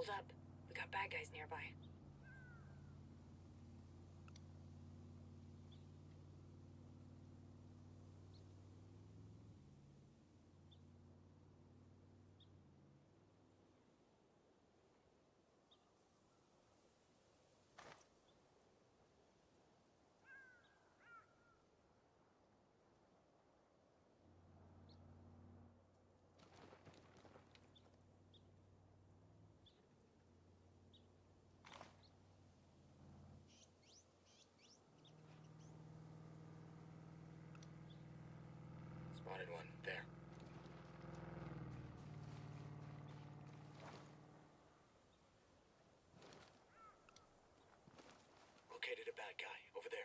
Hold up. We got bad guys nearby. Spotted one. There. Located a bad guy. Over there.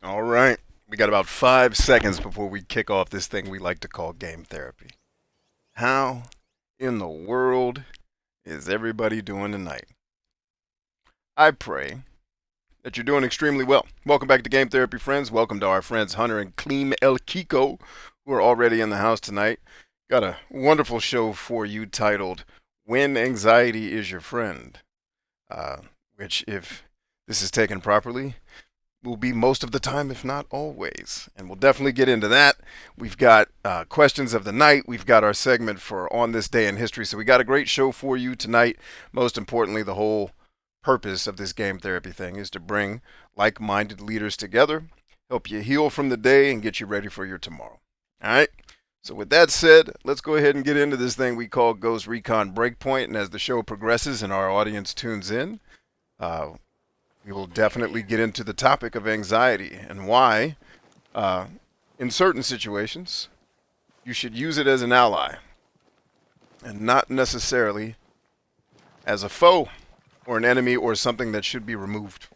All right. We got about 5 seconds before we kick off this thing we like to call game therapy. How in the world is everybody doing tonight? I pray that you're doing extremely well. Welcome back to Game Therapy, friends. Welcome to our friends Hunter and Cleem El Kiko, who are already in the house tonight. Got a wonderful show for you titled When Anxiety is Your Friend, which, if this is taken properly, will be most of the time, if not always. And we'll definitely get into that. We've got questions of the night. We've got our segment for On This Day in History. So we got a great show for you tonight. Most importantly, the whole purpose of this game therapy thing is to bring like-minded leaders together, help you heal from the day, and get you ready for your tomorrow. All right? So with that said, let's go ahead and get into this thing we call Ghost Recon Breakpoint. And as the show progresses and our audience tunes in, we will definitely get into the topic of anxiety and why, in certain situations, you should use it as an ally and not necessarily as a foe or an enemy or something that should be removed.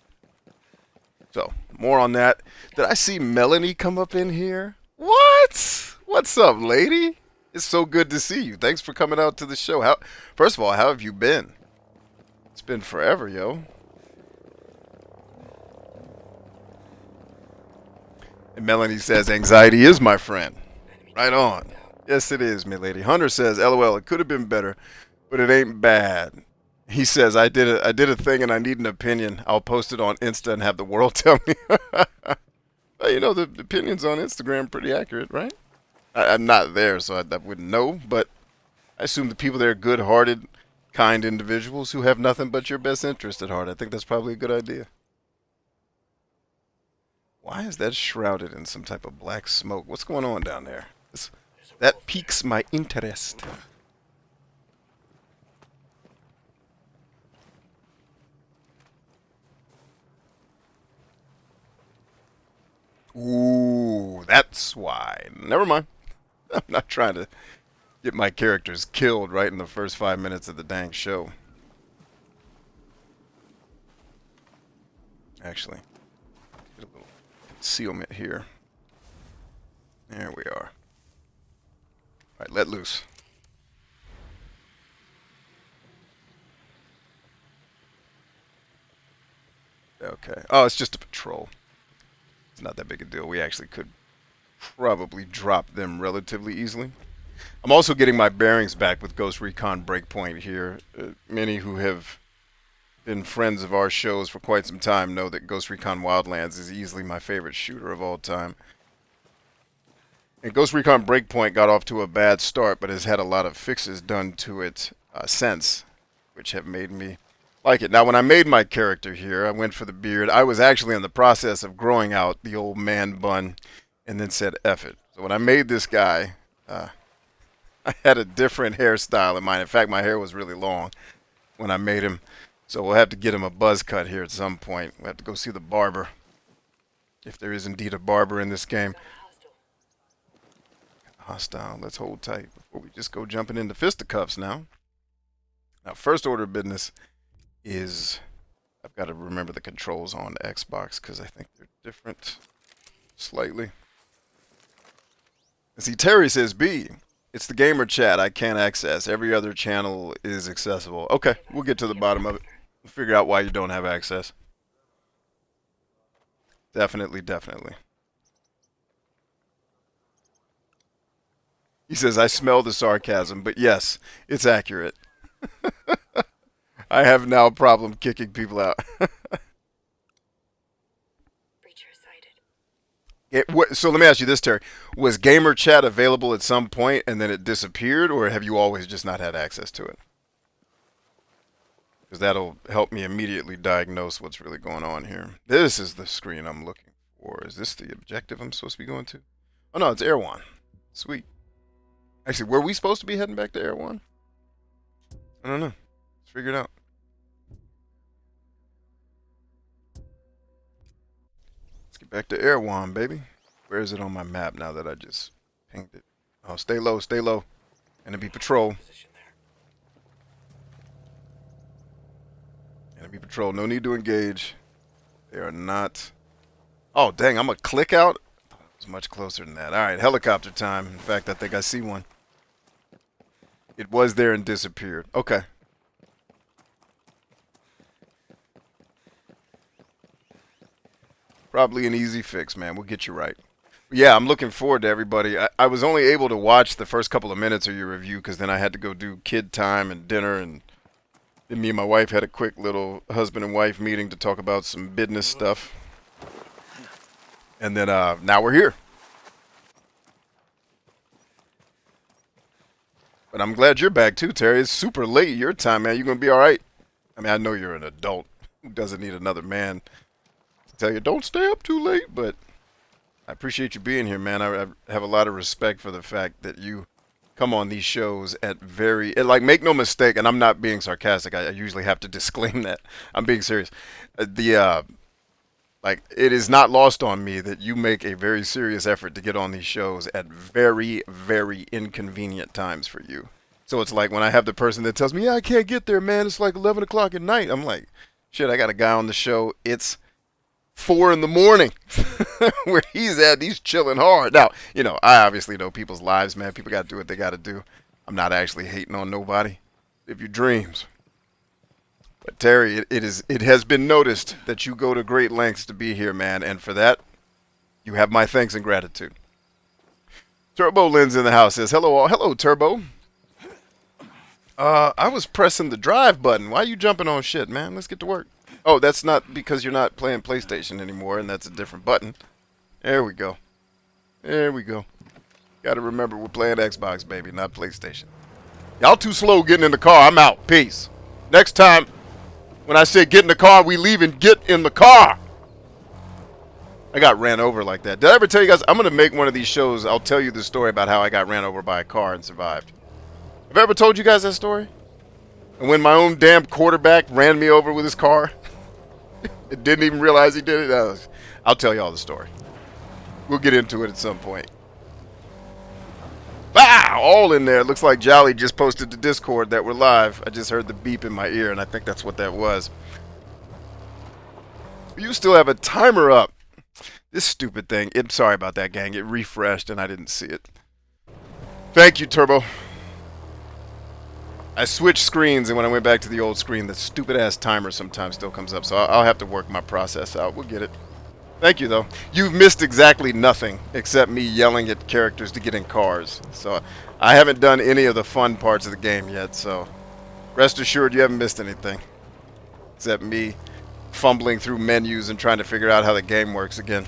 So, more on that. Did I see Melanie come up in here? What? What's up, lady? It's so good to see you. Thanks for coming out to the show. First of all, how have you been? It's been forever, yo. And Melanie says, anxiety is my friend. Right on. Yes, it is, milady. Hunter says, LOL, it could have been better, but it ain't bad. He says, I did a thing and I need an opinion. I'll post it on Insta and have the world tell me. Well, you know, the opinions on Instagram are pretty accurate, right? I'm not there, so I wouldn't know, but I assume the people there are good-hearted, kind individuals who have nothing but your best interest at heart. I think that's probably a good idea. Why is that shrouded in some type of black smoke? What's going on down there? That piques my interest. Ooh, that's why. Never mind. I'm not trying to get my characters killed right in the first 5 minutes of the dang show. Actually, get a little concealment here. There we are. Alright, let loose. Okay. Oh, it's just a patrol. It's not that big a deal. We actually could probably drop them relatively easily. I'm also getting my bearings back with Ghost Recon Breakpoint here. Many who have been friends of our shows for quite some time know that Ghost Recon Wildlands is easily my favorite shooter of all time. And Ghost Recon Breakpoint got off to a bad start, but has had a lot of fixes done to it since, which have made me like it. Now, when I made my character here, I went for the beard. I was actually in the process of growing out the old man bun and then said, F it. So when I made this guy, I had a different hairstyle in mind. In fact, my hair was really long when I made him. So we'll have to get him a buzz cut here at some point. We'll have to go see the barber, if there is indeed a barber in this game. Hostile. Let's hold tight before we just go jumping into fisticuffs now. Now, first order of business is I've got to remember the controls on the Xbox because I think they're different slightly. See, Terry says, B, it's the gamer chat I can't access. Every other channel is accessible. Okay, we'll get to the bottom of it. Figure out why you don't have access. Definitely, definitely. He says, I smell the sarcasm, but yes, it's accurate. I have now a problem kicking people out. Breacher sighted. So let me ask you this, Terry. Was Gamer Chat available at some point and then it disappeared, or have you always just not had access to it? Because that'll help me immediately diagnose what's really going on here. This is the screen I'm looking for. Is this the objective I'm supposed to be going to? Oh, no, it's Erewhon. Sweet. Actually, were we supposed to be heading back to Erewhon? I don't know. Let's figure it out. Let's get back to Erewhon, baby. Where is it on my map now that I just pinged it? Oh, stay low, stay low. Enemy patrol. Position there. Enemy patrol. No need to engage. They are not. Oh, dang, I'm a click out? I thought it was much closer than that. All right, helicopter time. In fact, I think I see one. It was there and disappeared. Okay. Probably an easy fix, man. We'll get you right. Yeah, I'm looking forward to everybody. I was only able to watch the first couple of minutes of your review because then I had to go do kid time and dinner, and then me and my wife had a quick little husband and wife meeting to talk about some business stuff. And then now we're here. But I'm glad you're back too, Terry. It's super late your time, man. You're going to be all right. I mean, I know you're an adult who doesn't need another man to tell you, don't stay up too late, but I appreciate you being here, man. I have a lot of respect for the fact that you come on these shows at like, make no mistake, and I'm not being sarcastic. I usually have to disclaim that. I'm being serious. Like, it is not lost on me that you make a very serious effort to get on these shows at very, very inconvenient times for you. So it's like when I have the person that tells me, yeah, I can't get there, man. It's like 11 o'clock at night. I'm like, shit, I got a guy on the show. It's 4 in the morning where he's at. He's chilling hard. Now, you know, I obviously know people's lives, man. People got to do what they got to do. I'm not actually hating on nobody. Live your dreams. But Terry, it has been noticed that you go to great lengths to be here, man, and for that, you have my thanks and gratitude. Turbo Lynn's in the house. Says hello, all. Hello, Turbo. I was pressing the drive button. Why are you jumping on shit, man? Let's get to work. Oh, that's not because you're not playing PlayStation anymore, and that's a different button. There we go. There we go. Got to remember we're playing Xbox, baby, not PlayStation. Y'all too slow getting in the car. I'm out. Peace. Next time. When I say get in the car, we leave and get in the car. I got ran over like that. Did I ever tell you guys? I'm going to make one of these shows. I'll tell you the story about how I got ran over by a car and survived. Have I ever told you guys that story? And when my own damn quarterback ran me over with his car, and didn't even realize he did it. I'll tell you all the story. We'll get into it at some point. Ah, all in there. Looks like Jolly just posted to Discord that we're live. I just heard the beep in my ear, and I think that's what that was. You still have a timer up. This stupid thing. I'm sorry about that, gang. It refreshed, and I didn't see it. Thank you, Turbo. I switched screens, and when I went back to the old screen, the stupid-ass timer sometimes still comes up, so I'll have to work my process out. We'll get it. Thank you, though. You've missed exactly nothing except me yelling at characters to get in cars. So I haven't done any of the fun parts of the game yet, so rest assured you haven't missed anything. Except me fumbling through menus and trying to figure out how the game works again.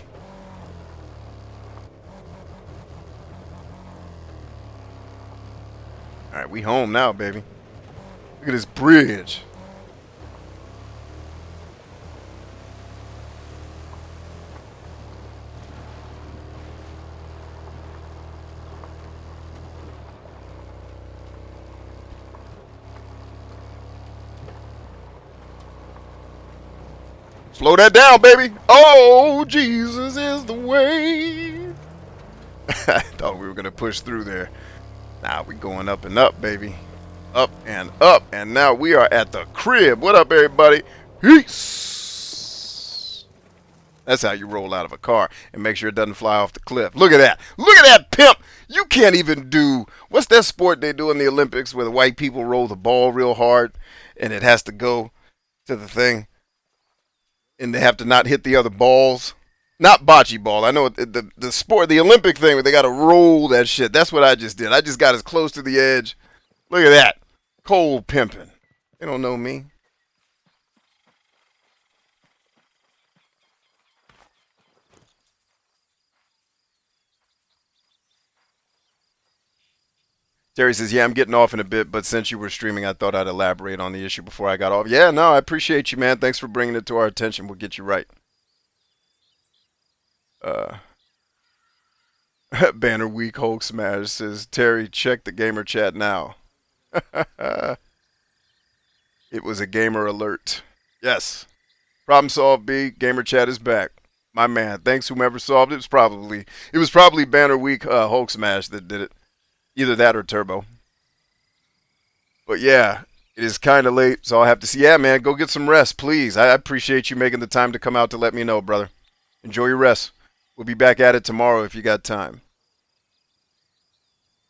Alright, we home now, baby. Look at this bridge. Slow that down, baby. Oh, Jesus is the way. I thought we were going to push through there. Now we're going up and up, baby. Up and up. And now we are at the crib. What up, everybody? Peace. That's how you roll out of a car and make sure it doesn't fly off the cliff. Look at that. Look at that pimp. You can't even do, what's that sport they do in the Olympics where the white people roll the ball real hard and it has to go to the thing, and they have to not hit the other balls. Not bocce ball. I know the sport, the Olympic thing, where they got to roll that shit. That's what I just did. I just got as close to the edge. Look at that. Cold pimping. They don't know me. Terry says, yeah, I'm getting off in a bit, but since you were streaming, I thought I'd elaborate on the issue before I got off. Yeah, no, I appreciate you, man. Thanks for bringing it to our attention. We'll get you right. Banner Week Hulk Smash says, Terry, check the gamer chat now. It was a gamer alert. Yes. Problem solved, B. Gamer chat is back. My man. Thanks whomever solved it. It was probably Banner Week Hulk Smash that did it. Either that or Turbo. But yeah, it is kind of late, so I'll have to see. Yeah, man, go get some rest, please. I appreciate you making the time to come out to let me know, brother. Enjoy your rest. We'll be back at it tomorrow if you got time.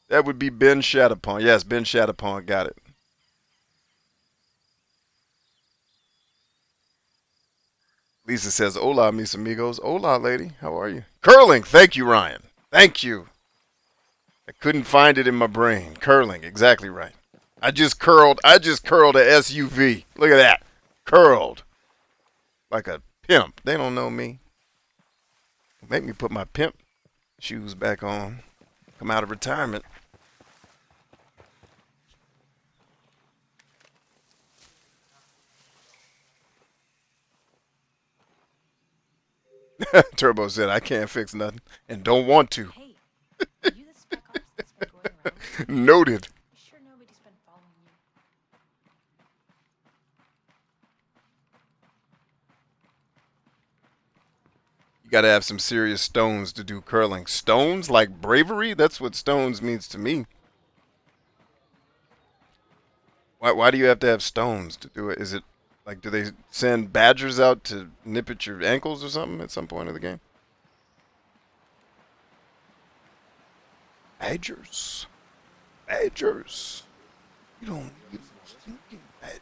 That would be Ben Shatterpon. Yes, Ben Shatterpon got it. Lisa says, hola, mis amigos. Hola, lady. How are you? Curling. Thank you, Ryan. Thank you. I couldn't find it in my brain. Curling. Exactly right. I just curled a SUV. Look at that. Curled. Like a pimp. They don't know me. Make me put my pimp shoes back on. Come out of retirement. Turbo said, I can't fix nothing and don't want to. Hey, are you the spec ops that's been going around? Noted. You sure nobody's been following you? You gotta have some serious stones to do curling. Stones? Like bravery? That's what stones means to me. Why do you have to have stones to do it? Is it like, do they send badgers out to nip at your ankles or something at some point of the game? Badgers. Badgers. You don't need stinking badgers.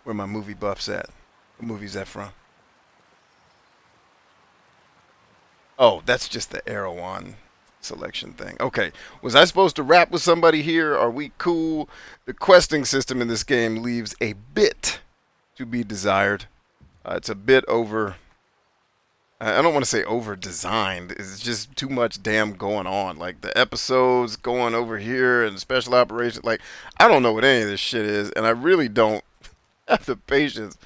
Where my movie buffs at? What movie's that from? Oh, that's just the Auroa selection thing. Okay, was I supposed to rap with somebody here? Are we cool? The questing system in this game leaves a bit to be desired. It's a bit over. I don't want to say over designed. It's just too much damn going on. Like the episodes going over here and special operations. Like, I don't know what any of this shit is, and I really don't have the patience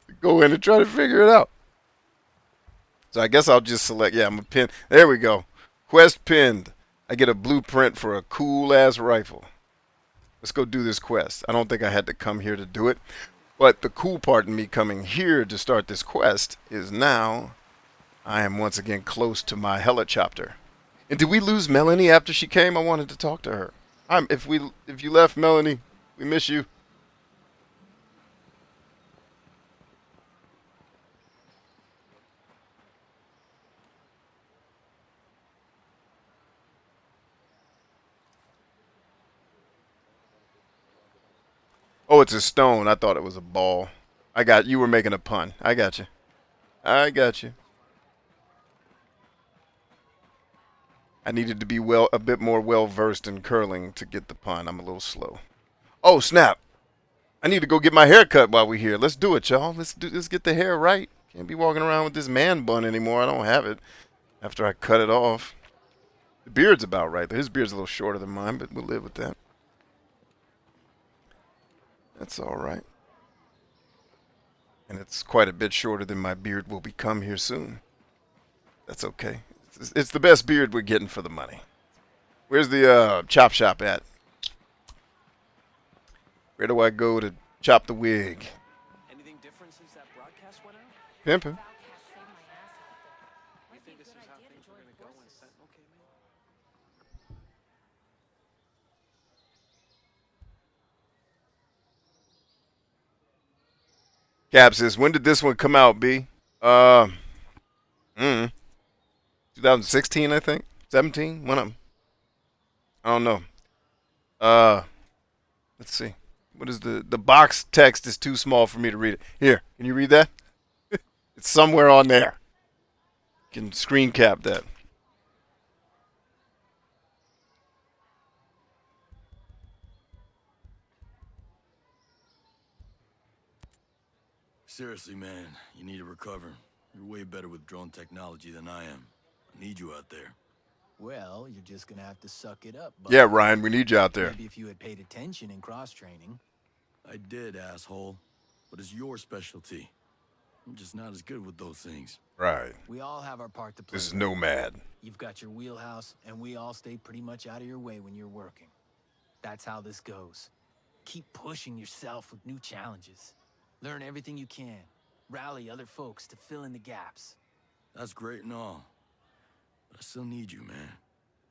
to go in and try to figure it out. So I guess I'll just select, yeah, I'm a pin. There we go. Quest pinned. I get a blueprint for a cool ass rifle. Let's go do this quest. I don't think I had to come here to do it. But the cool part in me coming here to start this quest is now I am once again close to my helicopter. And did we lose Melanie after she came? I wanted to talk to her. If you left, Melanie, we miss you. Oh, it's a stone. I thought it was a ball. You were making a pun. I got you. I got you. I needed to be a bit more well versed in curling to get the pun. I'm a little slow. Oh, snap. I need to go get my hair cut while we're here. Let's do it, y'all. Let's get the hair right. Can't be walking around with this man bun anymore. I don't have it after I cut it off. The beard's about right. His beard's a little shorter than mine, but we'll live with that. That's all right. And it's quite a bit shorter than my beard will become here soon. That's okay. It's the best beard we're getting for the money. Where's the chop shop at? Where do I go to chop the wig? Anything different since that broadcast went out? Pimpin'. Outcast saved my ass out there. You Might be think a this good is how idea to things were join going to go when forces. Sentinel came in? Cap says, when did this one come out, B? 2016, I think. 17? One of them. I don't know. Let's see. What is the box text is too small for me to read it. Here, can you read that? It's somewhere on there. You can screen cap that. Seriously, man, you need to recover. You're way better with drone technology than I am. I need you out there. Well, you're just gonna have to suck it up, Yeah, buddy. Ryan, we need you out there. Maybe if you had paid attention in cross-training. I did, asshole. But it's your specialty. I'm just not as good with those things. Right. We all have our part to play. This is Nomad. You've got your wheelhouse, and we all stay pretty much out of your way when you're working. That's how this goes. Keep pushing yourself with new challenges. Learn everything you can. Rally other folks to fill in the gaps. That's great and all. But I still need you, man.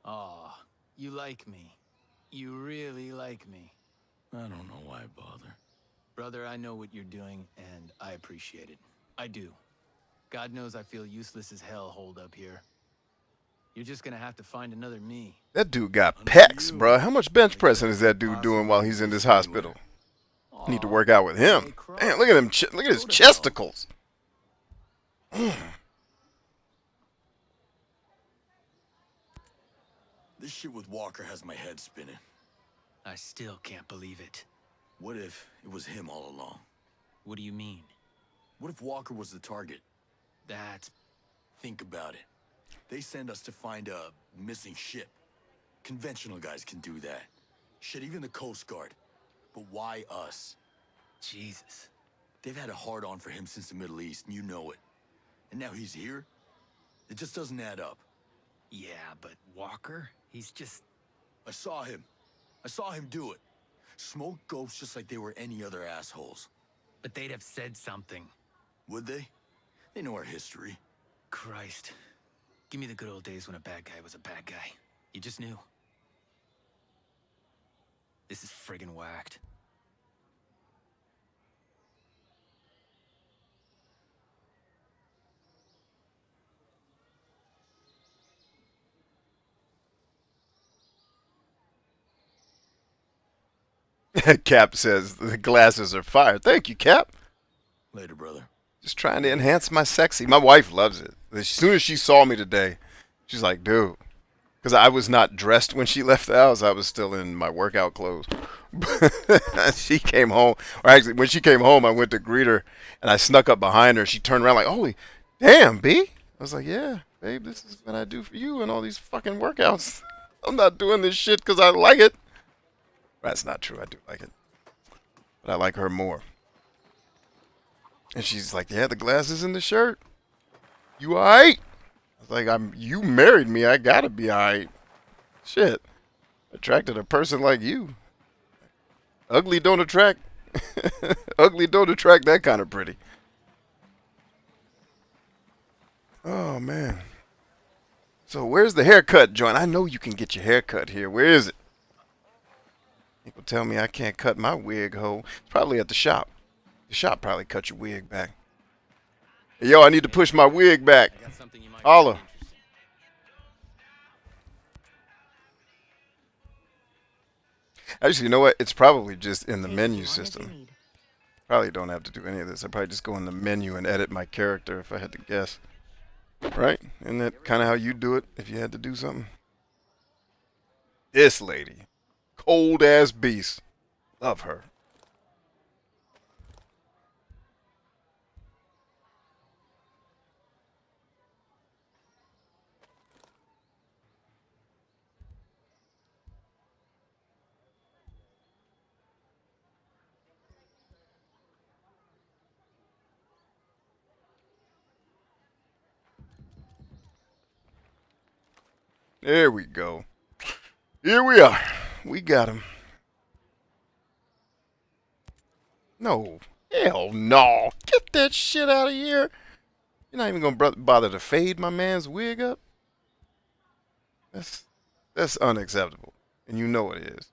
Aw, you like me. You really like me. I don't know why I bother. Brother, I know what you're doing, and I appreciate it. I do. God knows I feel useless as hell holed up here. You're just gonna have to find another me. That dude got pecs, bro. How much bench pressing is that dude doing while he's in this hospital? Need to work out with him. Damn, look at him. Look at his chesticles. This shit with Walker has my head spinning. I still can't believe it. What if it was him all along? What do you mean? What if Walker was the target? That's... Think about it. They send us to find a missing ship. Conventional guys can do that. Shit, even the Coast Guard. But why us? Jesus. They've had a hard-on for him since the Middle East, and you know it. And now he's here? It just doesn't add up. Yeah, but Walker? He's just... I saw him. I saw him do it. Smoke ghosts just like they were any other assholes. But they'd have said something. Would they? They know our history. Christ. Give me the good old days when a bad guy was a bad guy. You just knew. This is friggin' whacked. Cap says the glasses are fire. Thank you, Cap. Later, brother. Just trying to enhance my sexy. My wife loves it. As soon as she saw me today, she's like, dude. Because I was not dressed when she left the house. I was still in my workout clothes. She came home. Or actually, when she came home, I went to greet her. And I snuck up behind her. She turned around like, holy damn, B. I was like, yeah, babe, this is what I do for you and all these fucking workouts. I'm not doing this shit because I like it. That's not true. I do like it. But I like her more. And she's like, yeah, the glasses and the shirt. You alright? I was like, you married me. I gotta be alright. Shit. Attracted a person like you. Ugly don't attract. Ugly don't attract that kind of pretty. Oh, man. So where's the haircut joint? I know you can get your haircut here. Where is it? People tell me I can't cut my wig, ho. It's probably at the shop. The shop probably cut your wig back. Hey, yo, I need to push my wig back. Holla. Actually, you know what? It's probably just in the menu system. Probably don't have to do any of this. I'd probably just go in the menu and edit my character if I had to guess. Right? Isn't that kind of how you do it if you had to do something? This lady. Cold ass beast. Love her. There we go. Here we are. We got him. No. Hell no. Get that shit out of here. You're not even going to bother to fade my man's wig up? That's unacceptable. And you know it is.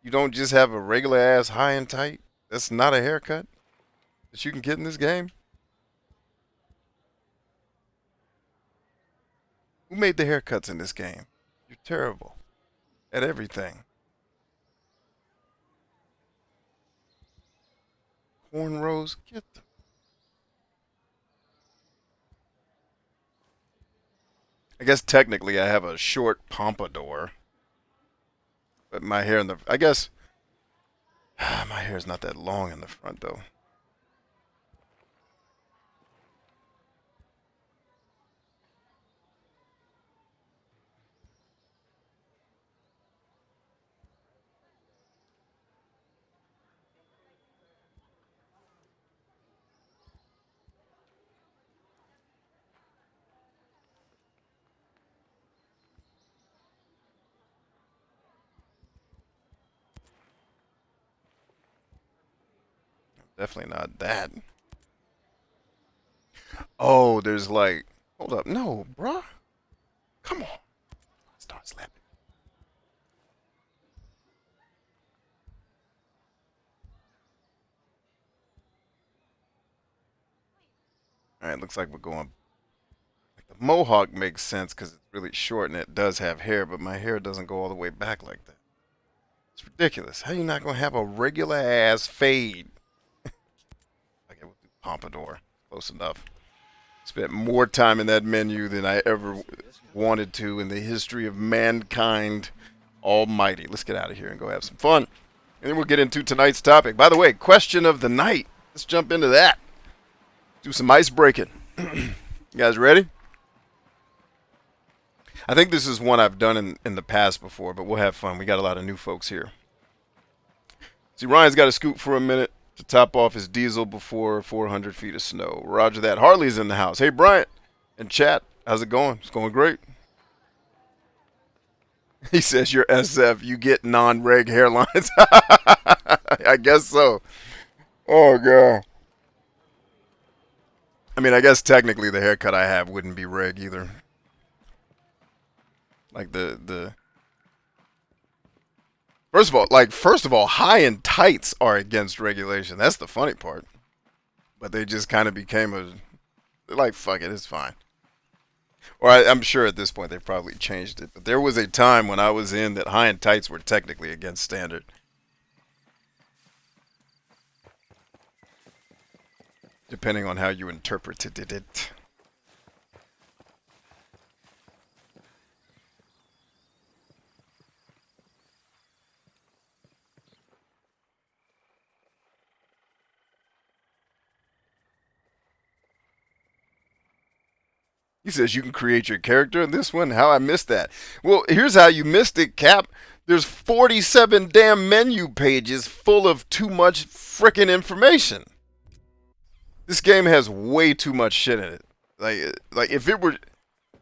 You don't just have a regular ass high and tight? That's not a haircut that you can get in this game? Who made the haircuts in this game? You're terrible at everything. cornrows. Get the. I guess technically I have a short pompadour, but my hair in the. I guess my hair is not that long in the front though. Definitely not that. Oh, there's like. Hold up. No, bruh. Come on. Start slapping. Alright, looks like we're going. The mohawk makes sense because it's really short and it does have hair, but my hair doesn't go all the way back like that. It's ridiculous. How you not going to have a regular ass fade? Okay, we'll do pompadour. Close enough. Spent more time in that menu than I ever wanted to in the history of mankind almighty. Let's get out of here and go have some fun. And then we'll get into tonight's topic. By the way, question of the night. Let's jump into that. Do some ice breaking. You guys ready? I think this is one I've done in the past before, but we'll have fun. We got a lot of new folks here. See, Ryan's got to scoot for a minute to top off his diesel before 400 feet of snow. Roger that. Harley's in the house. Hey, Bryant and chat. How's it going? It's going great. He says you're SF. You get non-reg hairlines. I guess so. Oh, God. I mean, I guess technically the haircut I have wouldn't be reg either. Like the first of all, high and tights are against regulation. That's the funny part. But they just kind of became like, fuck it, it's fine. Or I'm sure at this point they've probably changed it. But there was a time when I was in that high and tights were technically against standard. Depending on how you interpreted it. He says you can create your character in this one. How I missed that. Well, here's how you missed it, Cap. There's 47 damn menu pages full of too much frickin' information. This game has way too much shit in it. Like if it were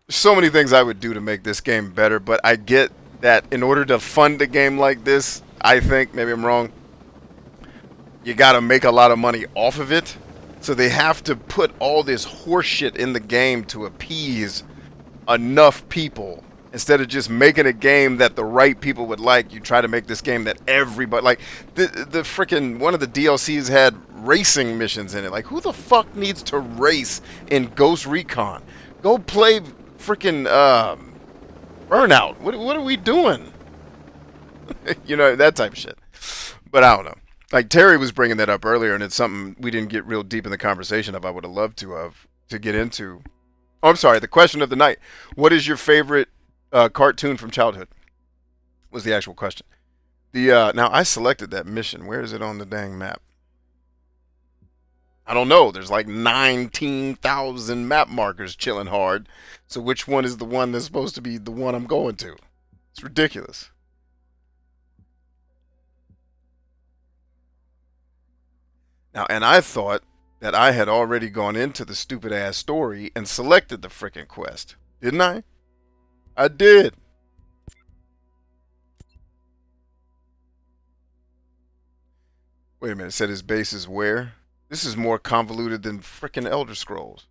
so many things I would do to make this game better, but I get that in order to fund a game like this, I think, maybe I'm wrong, you gotta make a lot of money off of it. So they have to put all this horseshit in the game to appease enough people. Instead of just making a game that the right people would like, you try to make this game that everybody... Like, the freaking... One of the DLCs had racing missions in it. Like, who the fuck needs to race in Ghost Recon? Go play freaking Burnout. What are we doing? You know, that type of shit. But I don't know. Like, Terry was bringing that up earlier, and it's something we didn't get real deep in the conversation of. I would have loved to get into. Oh, I'm sorry. The question of the night. What is your favorite cartoon from childhood? Was the actual question. Now, I selected that mission. Where is it on the dang map? I don't know. There's like 19,000 map markers chilling hard. So which one is the one that's supposed to be the one I'm going to? It's ridiculous. Now, and I thought that I had already gone into the stupid ass story and selected the frickin' quest. Didn't I? I did. Wait a minute. It said his base is where? This is more convoluted than frickin' Elder Scrolls.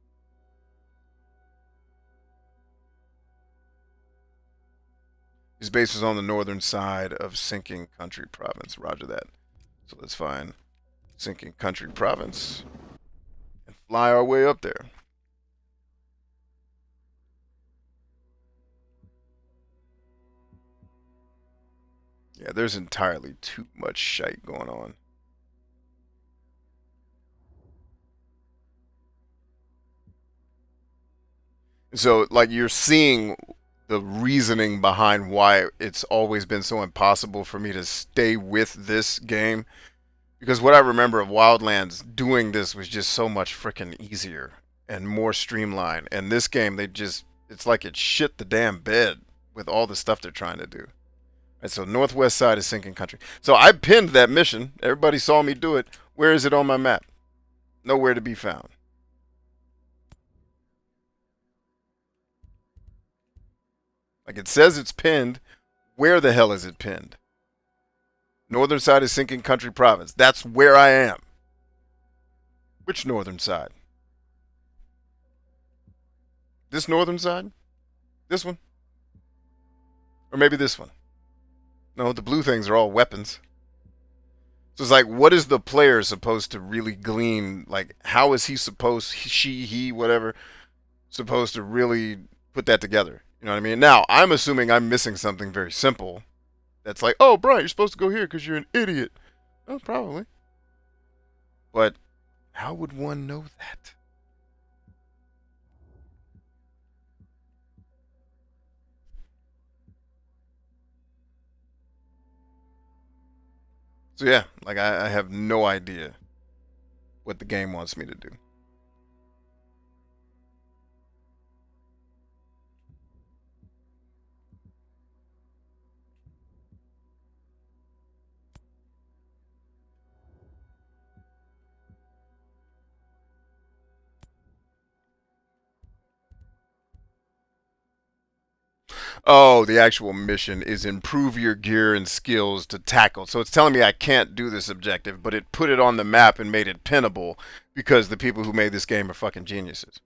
His base is on the northern side of Sinking Country Province. Roger that. So let's find Sinking Country Province and fly our way up there. Yeah, there's entirely too much shite going on. So, like, you're seeing the reasoning behind why it's always been so impossible for me to stay with this game. Because what I remember of Wildlands doing this was just so much freaking easier and more streamlined. And this game, it's like it shit the damn bed with all the stuff they're trying to do. Right, so northwest side is sinking country. So I pinned that mission. Everybody saw me do it. Where is it on my map? Nowhere to be found. Like, it says it's pinned. Where the hell is it pinned? Northern side is sinking country province. That's where I am. Which northern side? This northern side? This one? Or maybe this one? No, the blue things are all weapons. So it's like, what is the player supposed to really glean? Like, how is he supposed, she, he, whatever, supposed to really put that together? You know what I mean? Now, I'm assuming I'm missing something very simple. That's like, oh, Brian, you're supposed to go here because you're an idiot. Oh, probably. But how would one know that? So yeah, like I have no idea what the game wants me to do. Oh, the actual mission is improve your gear and skills to tackle. So it's telling me I can't do this objective, but it put it on the map and made it pinnable because the people who made this game are fucking geniuses.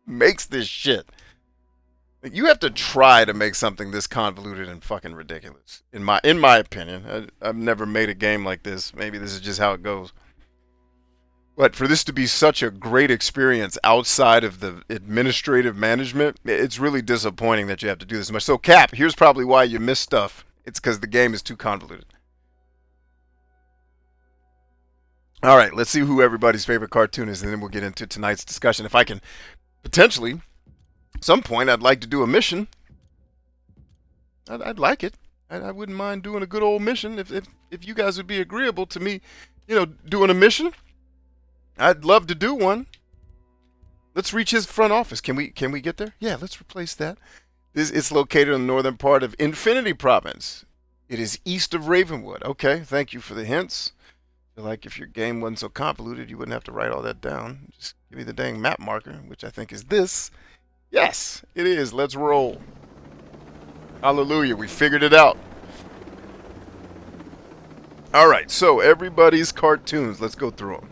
Makes this shit. You have to try to make something this convoluted and fucking ridiculous. In my opinion, I've never made a game like this. Maybe this is just how it goes. But for this to be such a great experience outside of the administrative management, it's really disappointing that you have to do this much. So, Cap, here's probably why you miss stuff. It's because the game is too convoluted. All right, let's see who everybody's favorite cartoon is, and then we'll get into tonight's discussion. If I can potentially, at some point, I'd like to do a mission. I'd like it. I wouldn't mind doing a good old mission if you guys would be agreeable to me, doing a mission. I'd love to do one. Let's reach his front office. Can we get there? Yeah, let's replace that. It's located in the northern part of Infinity Province. It is east of Ravenwood. Okay, thank you for the hints. I feel like if your game wasn't so convoluted, you wouldn't have to write all that down. Just give me the dang map marker, which I think is this. Yes, it is. Let's roll. Hallelujah, we figured it out. All right, so everybody's cartoons. Let's go through them.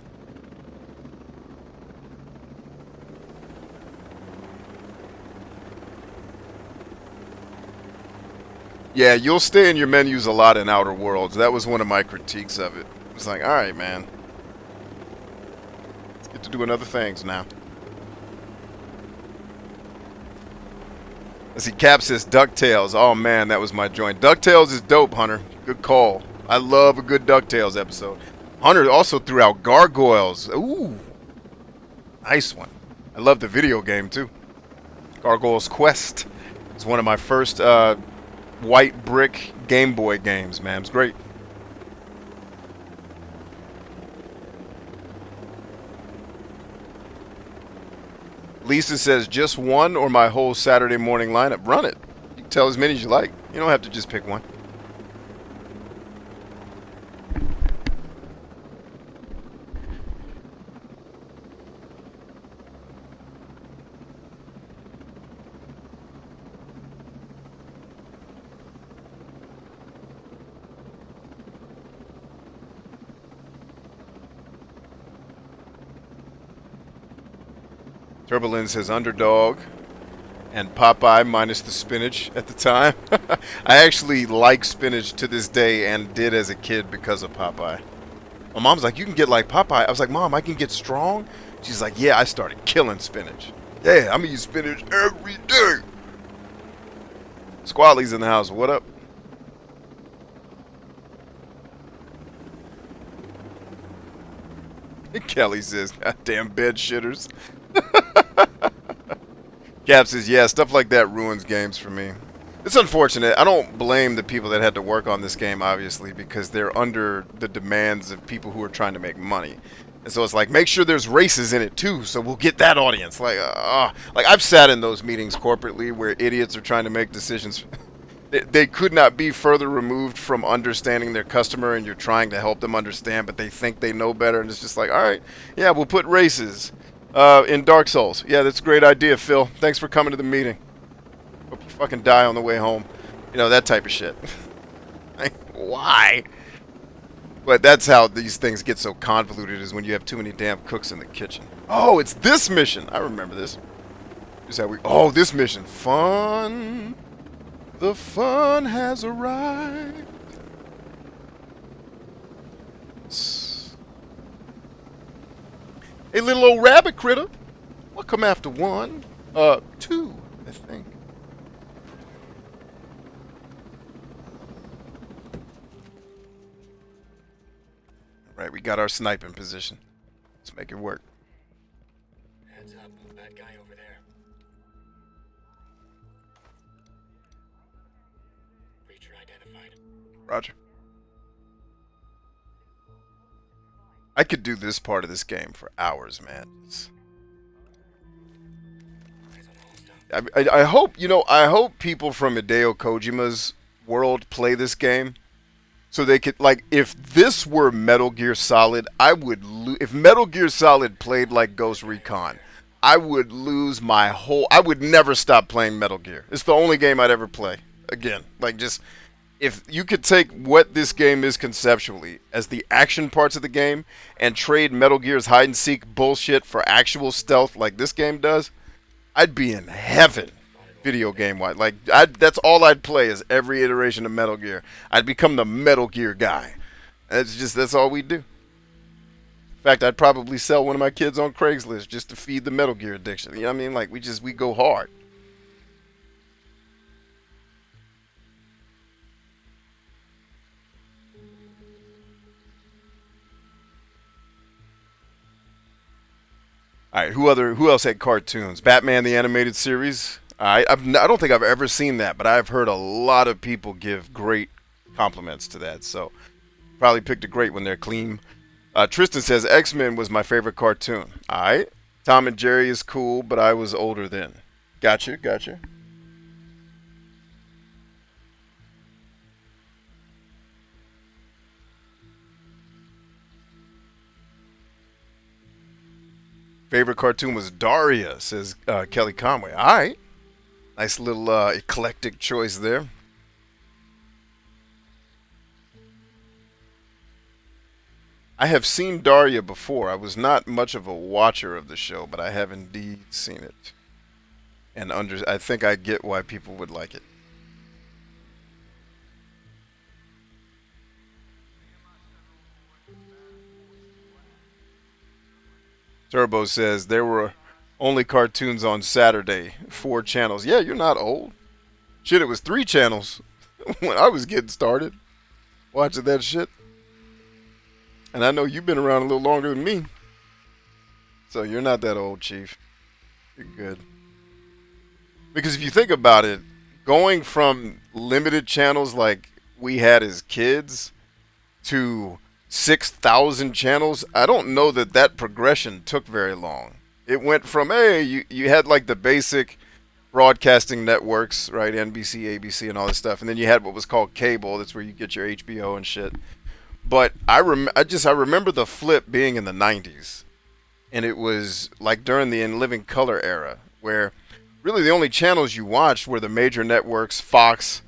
Yeah, you'll stay in your menus a lot in Outer Worlds. That was one of my critiques of it. It's like, alright, man. Let's get to doing other things now. Let's see, Cap says DuckTales. Oh, man, that was my joint. DuckTales is dope, Hunter. Good call. I love a good DuckTales episode. Hunter also threw out Gargoyles. Ooh. Nice one. I love the video game, too. Gargoyles Quest. It's one of my first, white brick Game Boy games, man. It's great. Lisa says, just one or my whole Saturday morning lineup? Run it. You can tell as many as you like. You don't have to just pick one. Turbolin says underdog and Popeye minus the spinach at the time. I actually like spinach to this day and did as a kid because of Popeye. My mom's like, you can get like Popeye. I was like, Mom, I can get strong? She's like, yeah, I started killing spinach. Yeah, I'm gonna use spinach every day. Squally's in the house. What up? Kelly says, goddamn bed shitters. Gap says, yeah, stuff like that ruins games for me. It's unfortunate. I don't blame the people that had to work on this game, obviously, because they're under the demands of people who are trying to make money. And so it's like, make sure there's races in it too, so we'll get that audience. Like I've sat in those meetings corporately where idiots are trying to make decisions. They could not be further removed from understanding their customer, and you're trying to help them understand, but they think they know better, and it's just like, all right, yeah, we'll put races in Dark Souls. Yeah, that's a great idea, Phil. Thanks for coming to the meeting. Hope you fucking die on the way home. You know, that type of shit. Like, why? But that's how these things get so convoluted, is when you have too many damn cooks in the kitchen. Oh, it's this mission. I remember this. This is how we... Oh, this mission. Fun. The fun has arrived. Hey, little old rabbit critter. We'll come after one. Two, I think. Right, we got our sniping position. Let's make it work. Heads up, bad guy over there. Creature identified. Roger. I could do this part of this game for hours, man. I hope, you know, I hope people from Hideo Kojima's world play this game. So they could, like, if this were Metal Gear Solid, I would if Metal Gear Solid played like Ghost Recon, I would lose my whole... I would never stop playing Metal Gear. It's the only game I'd ever play again. Like, just... If you could take what this game is conceptually as the action parts of the game and trade Metal Gear's hide-and-seek bullshit for actual stealth like this game does, I'd be in heaven. Video game wise, like that's all I'd play is every iteration of Metal Gear. I'd become the Metal Gear guy. That's all we do. In fact, I'd probably sell one of my kids on Craigslist just to feed the Metal Gear addiction. You know what I mean? Like we go hard. All right, who else had cartoons? Batman the Animated Series. I don't think I've ever seen that, but I've heard a lot of people give great compliments to that. So probably picked a great one there, clean. Tristan says X-Men was my favorite cartoon. All right, Tom and Jerry is cool, but I was older then. Gotcha. Favorite cartoon was Daria, says Kelly Conway. All right. Nice little eclectic choice there. I have seen Daria before. I was not much of a watcher of the show, but I have indeed seen it. And I think I get why people would like it. Turbo says there were only cartoons on Saturday, 4 channels. Yeah, you're not old. Shit, it was 3 channels when I was getting started watching that shit. And I know you've been around a little longer than me. So you're not that old, Chief. You're good. Because if you think about it, going from limited channels like we had as kids to 6,000 channels, I don't know that progression took very long. It went from, hey, you had like the basic broadcasting networks, right? NBC, ABC, and all this stuff. And then you had what was called cable. That's where you get your HBO and shit. But I remember the flip being in the 90s. And it was like during the In Living Color era, where really the only channels you watched were the major networks, Fox,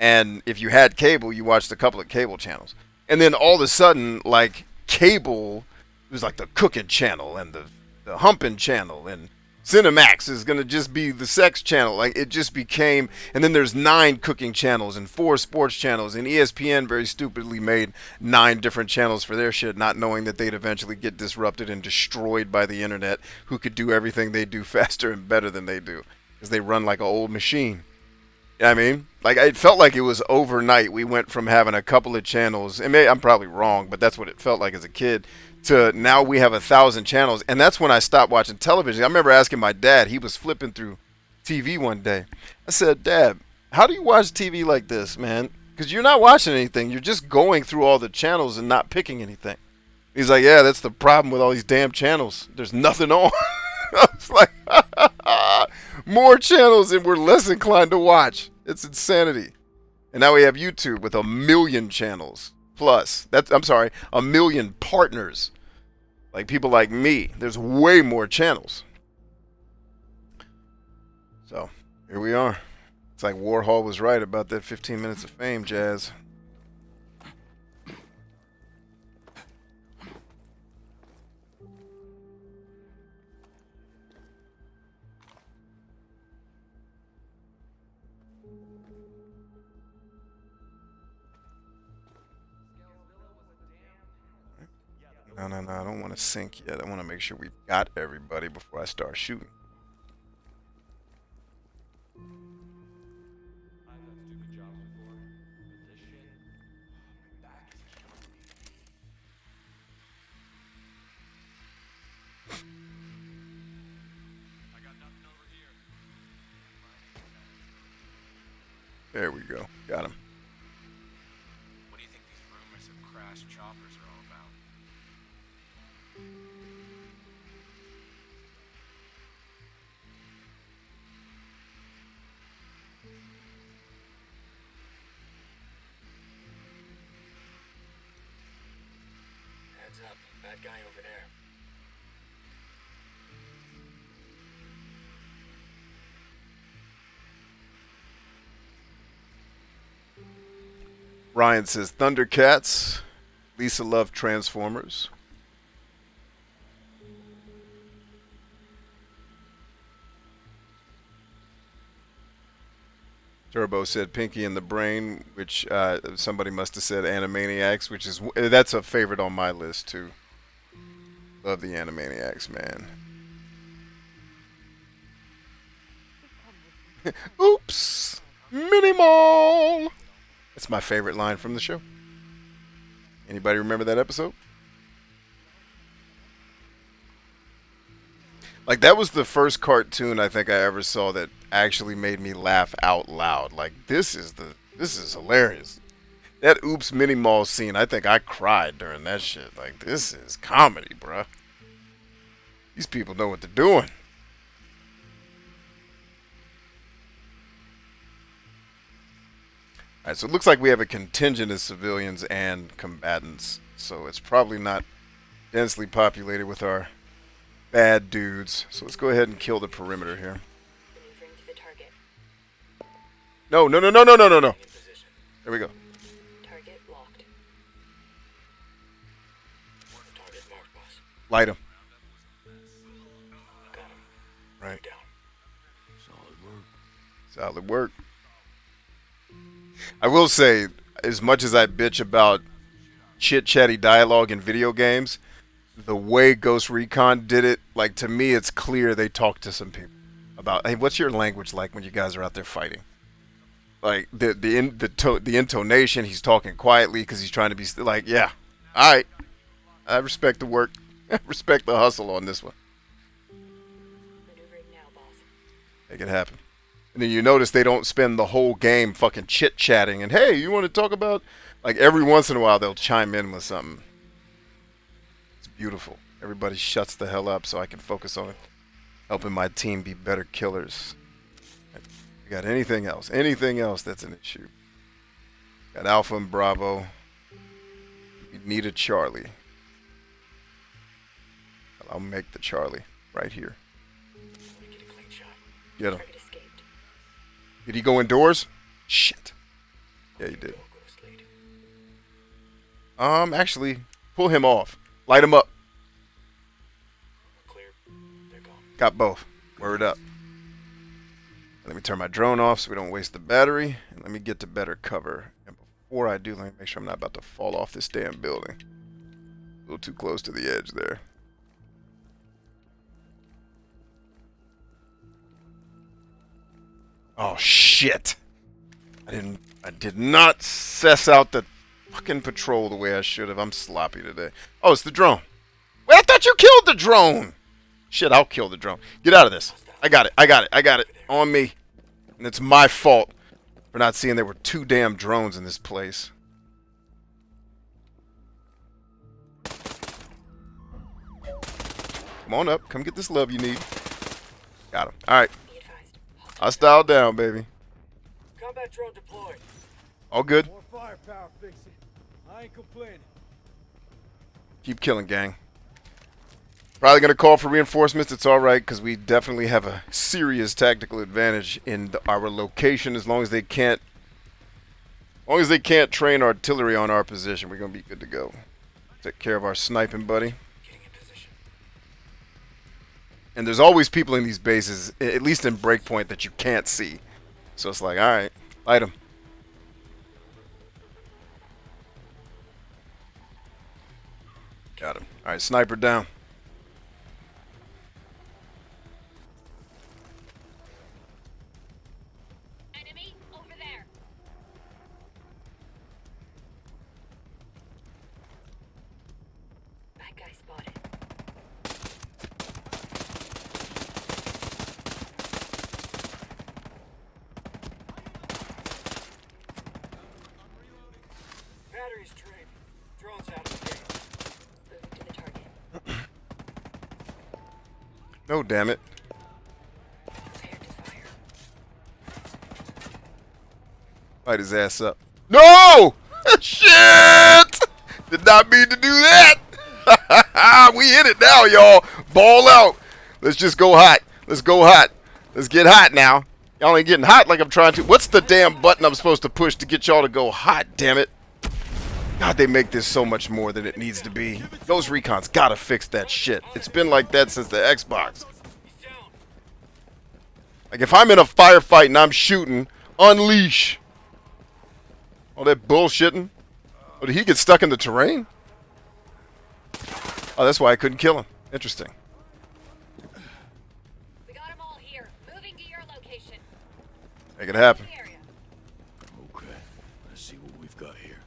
and if you had cable, you watched a couple of cable channels. And then all of a sudden, like, cable was like the cooking channel and the humping channel, and Cinemax is going to just be the sex channel. Like, it just became, and then there's 9 cooking channels and 4 sports channels, and ESPN very stupidly made 9 different channels for their shit, not knowing that they'd eventually get disrupted and destroyed by the internet, who could do everything they do faster and better than they do, because they run like an old machine. You know what I mean? Like, it felt like it was overnight. We went from having a couple of channels, and I'm probably wrong, but that's what it felt like as a kid, to now we have 1,000 channels. And that's when I stopped watching television. I remember asking my dad, he was flipping through TV one day. I said, Dad, how do you watch TV like this, man? Because you're not watching anything. You're just going through all the channels and not picking anything. He's like, yeah, that's the problem with all these damn channels. There's nothing on. I was like, more channels and we're less inclined to watch. It's insanity. And now we have YouTube with 1 million channels plus. I'm sorry, 1 million partners. Like people like me. There's way more channels. So, here we are. It's like Warhol was right about that 15 minutes of fame, Jazz. No, I don't want to sync yet. I want to make sure we've got everybody before I start shooting. There we go. Got him. What do you think these rumors of crashed choppers are all about? Heads up, bad guy over there. Ryan says Thundercats. Lisa loved Transformers. Turbo said Pinky and the Brain, which somebody must have said Animaniacs, which is that's a favorite on my list too. Love the Animaniacs, man. Oops, Mini Mall. That's my favorite line from the show. Anybody remember that episode? Like, that was the first cartoon I think I ever saw that actually made me laugh out loud. Like, this is hilarious. That Oops Mini Mall scene, I think I cried during that shit. Like, this is comedy, bruh. These people know what they're doing. Alright, so it looks like we have a contingent of civilians and combatants. So it's probably not densely populated with our bad dudes. So let's go ahead and kill the perimeter here. Maneuvering to the target. No. There we go. Target locked. Target marked, boss. Light him. Got him. Right. Down. Solid work. I will say, as much as I bitch about chit-chatty dialogue in video games, the way Ghost Recon did it, like, to me, it's clear they talked to some people about, hey, what's your language like when you guys are out there fighting? Like, the intonation, he's talking quietly because he's trying to be, like, yeah, all right, I respect the work, I respect the hustle on this one. Maneuvering now, boss. Make it happen. And then you notice they don't spend the whole game fucking chit-chatting and, hey, you want to talk about... Like, every once in a while, they'll chime in with something. It's beautiful. Everybody shuts the hell up so I can focus on helping my team be better killers. We got anything else? Anything else that's an issue? Got Alpha and Bravo. We need a Charlie. I'll make the Charlie right here. Get a clean shot. Get him. Target escaped. Did he go indoors? Shit. Yeah, he did. Actually, pull him off. Light him up. Clear. They're gone. Got both. Word up. Let me turn my drone off so we don't waste the battery. And let me get to better cover. And before I do, let me make sure I'm not about to fall off this damn building. A little too close to the edge there. Oh, shit. I did not suss out the fucking patrol the way I should have. I'm sloppy today. Oh, it's the drone. Wait, I thought you killed the drone. Shit, I'll kill the drone. Get out of this. I got it. On me. And it's my fault for not seeing there were 2 damn drones in this place. Come on up. Come get this love you need. Got him. Alright. Be advised. Hostile down, baby. Combat drone deployed. All good. More firepower, fix it. I ain't complaining. Keep killing, gang. Probably going to call for reinforcements. It's alright, because we definitely have a serious tactical advantage in our location. As long as they can't train artillery on our position, we're going to be good to go. Take care of our sniping, buddy. Getting in position. And there's always people in these bases, at least in Breakpoint, that you can't see. So it's like, alright, fight them. Got him. Alright, sniper down. Enemy over there. Bad guy spotted. Batteries drained. Drone's out of the game. Moving to the target. No, damn it. Prepared to fire. Light his ass up. No! Shit! Did not mean to do that. We hit it now, y'all. Ball out. Let's just go hot. Let's go hot. Let's get hot now. Y'all ain't getting hot like I'm trying to. What's the damn button I'm supposed to push to get y'all to go hot, damn it? God, they make this so much more than it needs to be. Ghost Recon's gotta fix that shit. It's been like that since the Xbox. Like, if I'm in a firefight and I'm shooting, unleash. All that bullshitting. Oh, did he get stuck in the terrain? Oh, that's why I couldn't kill him. Interesting. We got them all here. Moving to your location. Make it happen. The area. Okay. Let's see what we've got here.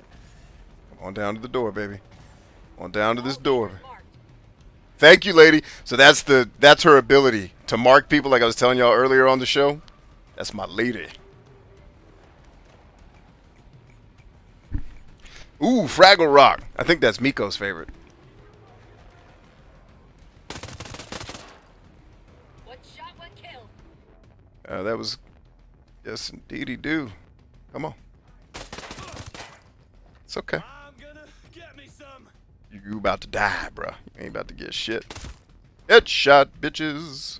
Come on down to the door, baby. Come on down to this door. Marked. Thank you, lady. So that's her ability to mark people, like I was telling y'all earlier on the show. That's my lady. Ooh, Fraggle Rock. I think that's Miko's favorite. One shot, one kill. That was, yes, indeedy do. Come on. It's okay. I'm gonna get me some. You about to die, bruh. You ain't about to get shit. Headshot, bitches.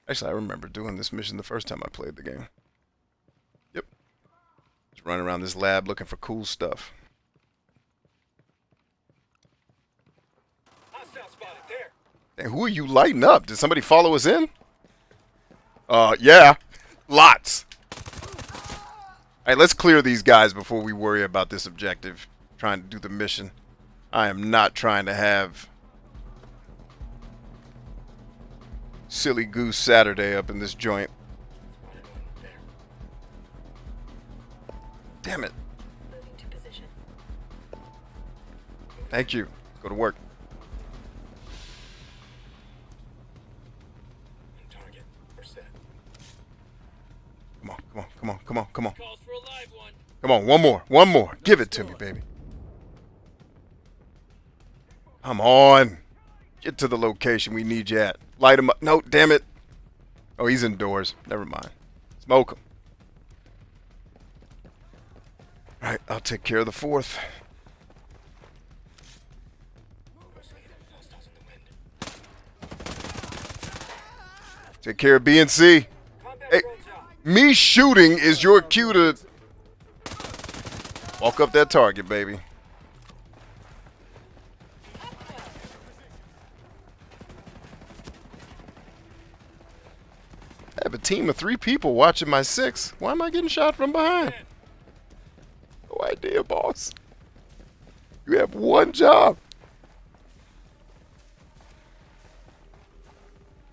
Actually, I remember doing this mission the first time I played the game. Yep. Just running around this lab looking for cool stuff. Hostile spotted there. And who are you lighting up? Did somebody follow us in? Yeah. Lots. Alright, let's clear these guys before we worry about this objective. Trying to do the mission. I am not trying to have Silly Goose Saturday up in this joint. Damn it. Moving to position. Thank you. Go to work. Target. We're set. Come on, come on, come on, come on, come on. Calls for a live one. Come on, one more, one more. Give it to me, baby. Come on. Get to the location we need you at. Light him up. No, damn it. Oh, he's indoors. Never mind. Smoke him. All right, I'll take care of the fourth. Hostiles in the wind. Take care of B and C. Combat Hey, drones out. me shooting is your cue to walk up that target, baby. I have a team of 3 people watching my 6. Why am I getting shot from behind? No idea, boss. You have one job.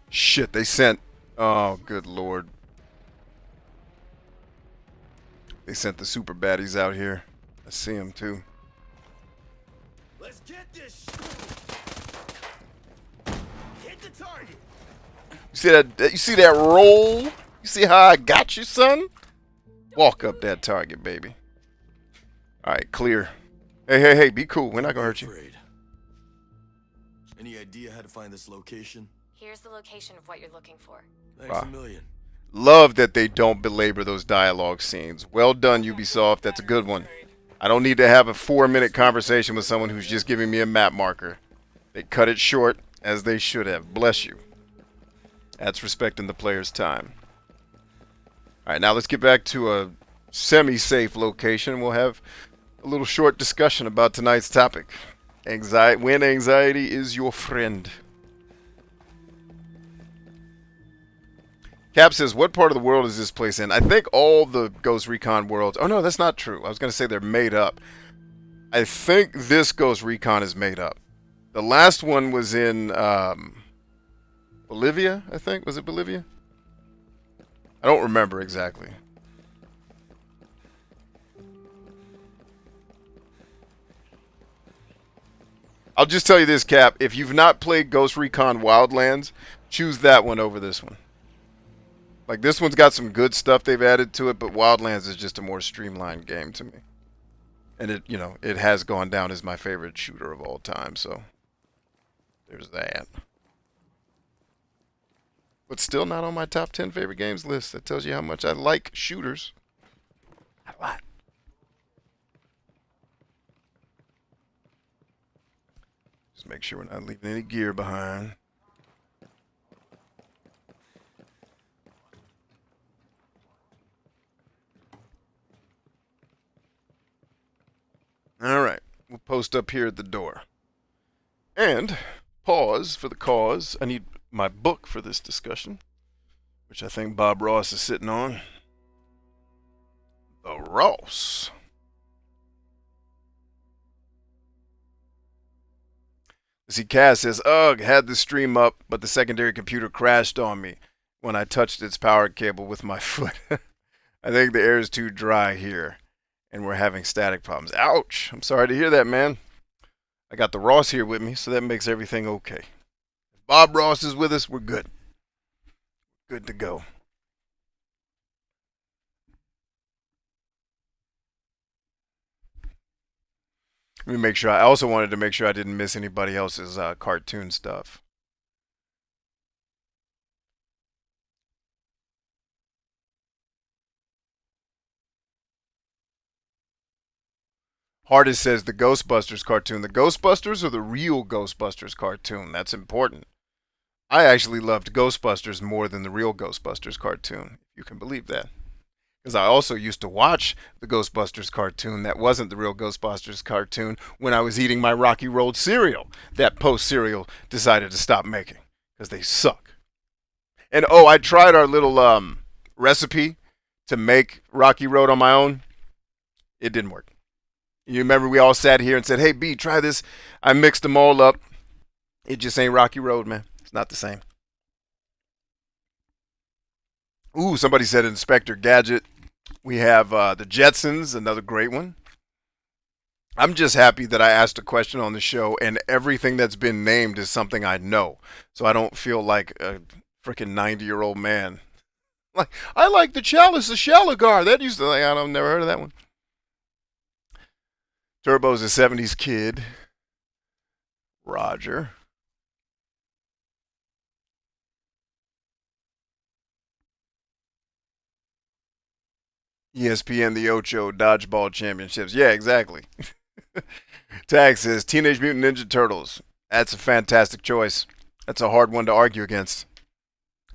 Shit, they sent... Oh, good lord. They sent the super baddies out here. I see them, too. Let's Get this hit the target. You see that? You see that roll? You see how I got you, son? Walk up that target, baby. All right, clear. Hey, hey, hey, be cool. We're not gonna hurt you. Afraid. Any idea how to find this location? Here's the location of what you're looking for. Thanks a million. Love that they don't belabor those dialogue scenes. Well done, Ubisoft. That's a good one. I don't need to have a 4-minute conversation with someone who's just giving me a map marker. They cut it short, as they should have. Bless you. That's respecting the player's time. Alright, now let's get back to a semi-safe location. We'll have a little short discussion about tonight's topic. When anxiety is your friend. Cap says, what part of the world is this place in? I think all the Ghost Recon worlds... Oh, no, that's not true. I was going to say they're made up. I think this Ghost Recon is made up. The last one was in Bolivia, I think. Was it Bolivia? I don't remember exactly. I'll just tell you this, Cap. If you've not played Ghost Recon Wildlands, choose that one over this one. Like, this one's got some good stuff they've added to it, but Wildlands is just a more streamlined game to me. And it, you know, it has gone down as my favorite shooter of all time, so there's that. But still not on my top 10 favorite games list. That tells you how much I like shooters. A lot. Just make sure we're not leaving any gear behind. Alright, we'll post up here at the door. And pause for the cause. I need my book for this discussion, which I think Bob Ross is sitting on. The Ross. See, Cass says, ugh, had the stream up, but the secondary computer crashed on me when I touched its power cable with my foot. I think the air is too dry here, and we're having static problems. Ouch! I'm sorry to hear that, man. I got the Ross here with me, so that makes everything okay. If Bob Ross is with us, we're good. Good to go. Let me make sure. I also wanted to make sure I didn't miss anybody else's cartoon stuff. Hardest says the Ghostbusters cartoon. The Ghostbusters or the real Ghostbusters cartoon? That's important. I actually loved Ghostbusters more than the real Ghostbusters cartoon. You can believe that. Because I also used to watch the Ghostbusters cartoon that wasn't the real Ghostbusters cartoon when I was eating my Rocky Road cereal that Post Cereal decided to stop making because they suck. And oh, I tried our little recipe to make Rocky Road on my own. It didn't work. You remember we all sat here and said, hey, B, try this. I mixed them all up. It just ain't Rocky Road, man. It's not the same. Ooh, somebody said Inspector Gadget. We have the Jetsons, another great one. I'm just happy that I asked a question on the show and everything that's been named is something I know. So I don't feel like a freaking 90-year-old man. Like, I like the Chalice of Shalagar. That used to, like, I've never heard of that one. Turbo's a 70s kid. Roger. ESPN the Ocho Dodgeball Championships. Yeah, exactly. Tag says Teenage Mutant Ninja Turtles. That's a fantastic choice. That's a hard one to argue against.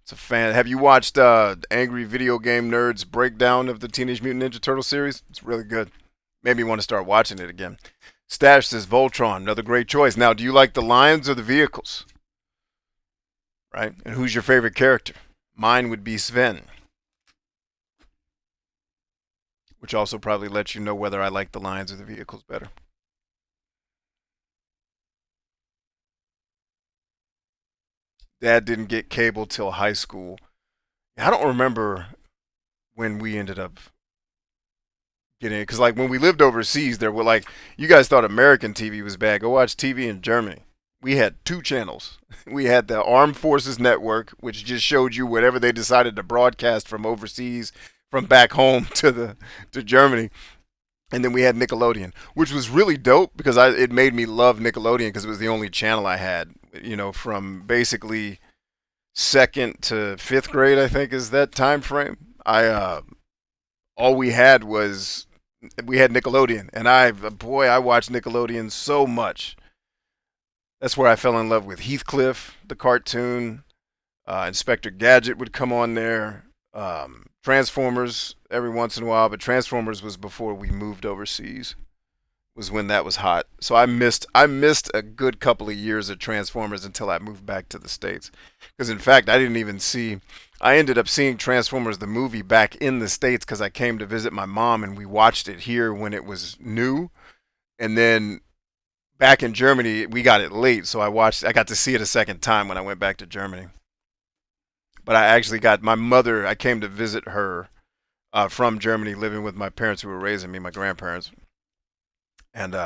It's a fan. Have you watched Angry Video Game Nerds breakdown of the Teenage Mutant Ninja Turtle series? It's really good. Made me want to start watching it again. Stash says Voltron. Another great choice. Now, do you like the lions or the vehicles? Right? And who's your favorite character? Mine would be Sven. Which also probably lets you know whether I like the lions or the vehicles better. Dad didn't get cable till high school. I don't remember when we ended up getting it. Because, like, when we lived overseas, there were, like, you guys thought American TV was bad. Go watch TV in Germany. We had 2 channels. We had the Armed Forces Network, which just showed you whatever they decided to broadcast from overseas, from back home to Germany. And then we had Nickelodeon, which was really dope because it made me love Nickelodeon because it was the only channel I had, you know, from basically 2nd to 5th grade, I think is that time frame. All we had Nickelodeon, and I watched Nickelodeon so much. That's where I fell in love with Heathcliff, the cartoon. Inspector Gadget would come on there. Transformers every once in a while, but Transformers was before we moved overseas. Was when that was hot. So I missed a good couple of years of Transformers until I moved back to the States. Because in fact, I ended up seeing Transformers the movie back in the States because I came to visit my mom and we watched it here when it was new. And then back in Germany, we got it late, so I got to see it a second time when I went back to Germany. But I actually got my mother, I came to visit her from Germany, living with my parents who were raising me, my grandparents. And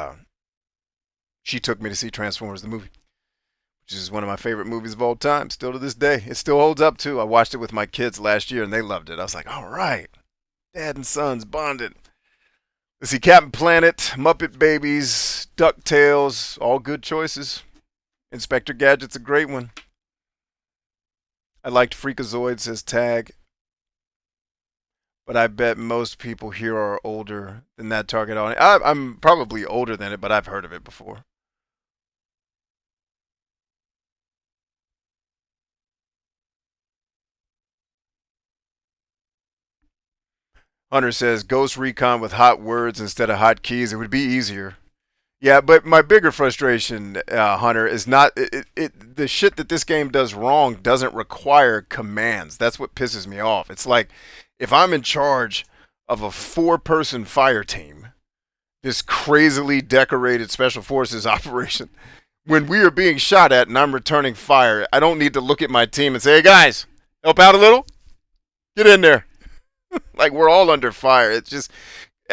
she took me to see Transformers the movie, which is one of my favorite movies of all time, still to this day. It still holds up, too. I watched it with my kids last year, and they loved it. I was like, all right, dad and sons bonded. Let's see, Captain Planet, Muppet Babies, DuckTales, all good choices. Inspector Gadget's a great one. I liked Freakazoid, says Tag. But I bet most people here are older than that target audience. I'm probably older than it, but I've heard of it before. Hunter says, Ghost Recon with hot words instead of hot keys. It would be easier. Yeah, but my bigger frustration, Hunter, is not the shit that this game does wrong doesn't require commands. That's what pisses me off. It's like if I'm in charge of a 4-person fire team, this crazily decorated special forces operation, when we are being shot at and I'm returning fire, I don't need to look at my team and say, hey guys, help out a little? Get in there. Like we're all under fire. It's just,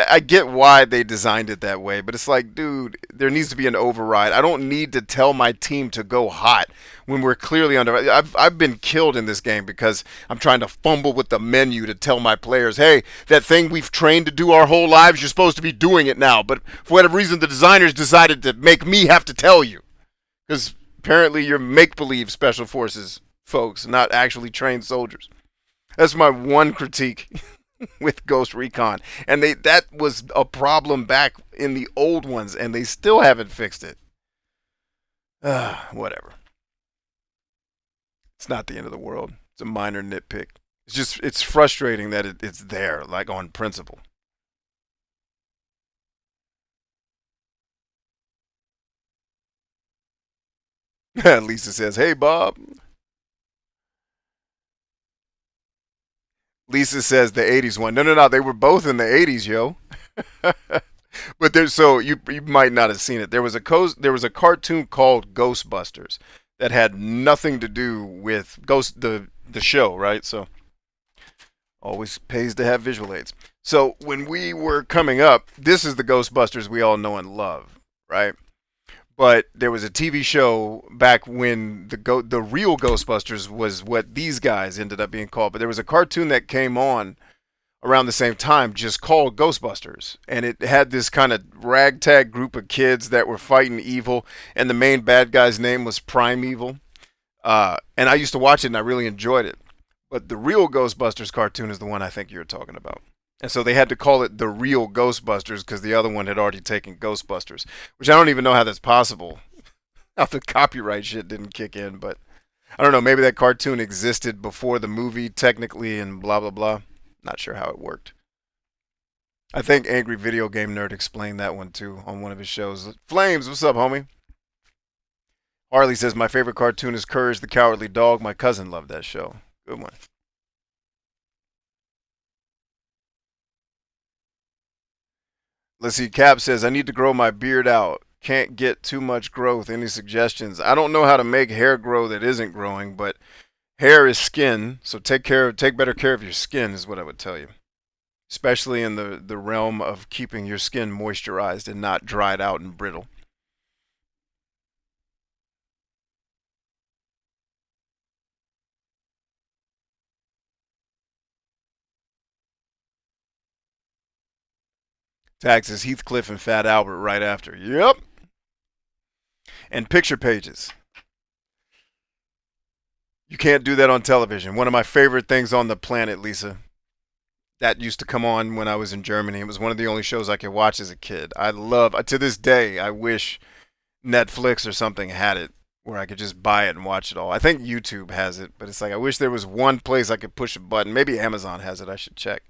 I get why they designed it that way, but it's like, dude, there needs to be an override. I don't need to tell my team to go hot when we're clearly under. I've been killed in this game because I'm trying to fumble with the menu to tell my players, hey, that thing we've trained to do our whole lives, you're supposed to be doing it now. But for whatever reason, the designers decided to make me have to tell you. Because apparently you're make-believe special forces folks, not actually trained soldiers. That's my one critique with Ghost Recon. And that was a problem back in the old ones, and they still haven't fixed it. Whatever. It's not the end of the world. It's a minor nitpick. It's frustrating that it's there, like on principle. Lisa says, hey, Bob. Lisa says the 80s one. No. They were both in the 80s, yo. But you might not have seen it. There was a cartoon called Ghostbusters that had nothing to do with the show, right? So always pays to have visual aids. So when we were coming up, this is the Ghostbusters we all know and love, right? But there was a TV show back when the real Ghostbusters was what these guys ended up being called. But there was a cartoon that came on around the same time just called Ghostbusters. And it had this kind of ragtag group of kids that were fighting evil. And the main bad guy's name was Primeval. And I used to watch it and I really enjoyed it. But the real Ghostbusters cartoon is the one I think you're talking about. And so they had to call it the real Ghostbusters because the other one had already taken Ghostbusters, which I don't even know how that's possible. How the copyright shit didn't kick in, but I don't know. Maybe that cartoon existed before the movie technically and blah, blah, blah. Not sure how it worked. I think Angry Video Game Nerd explained that one too on one of his shows. Flames, what's up, homie? Harley says, my favorite cartoon is Courage the Cowardly Dog. My cousin loved that show. Good one. Let's see, Cap says, I need to grow my beard out. Can't get too much growth. Any suggestions? I don't know how to make hair grow that isn't growing, but hair is skin, so take better care of your skin is what I would tell you. especially in the realm of keeping your skin moisturized and not dried out and brittle. Taxes, Heathcliff and Fat Albert right after. Yep. And picture pages. You can't do that on television. One of my favorite things on the planet, Lisa. That used to come on when I was in Germany. It was one of the only shows I could watch as a kid. I love, to this day, I wish Netflix or something had it where I could just buy it and watch it all. I think YouTube has it, but it's like I wish there was one place I could push a button. Maybe Amazon has it. I should check.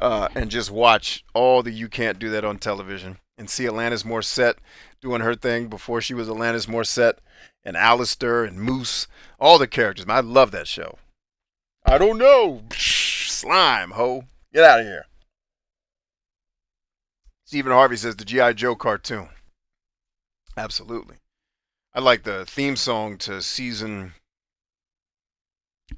And just watch all the You Can't Do That on television and see Alanis Morissette doing her thing before she was Alanis Morissette, and Alistair and Moose, all the characters. Man, I love that show. I don't know. Slime, ho. Get out of here. Stephen Harvey says the G.I. Joe cartoon. Absolutely. I like the theme song to season, I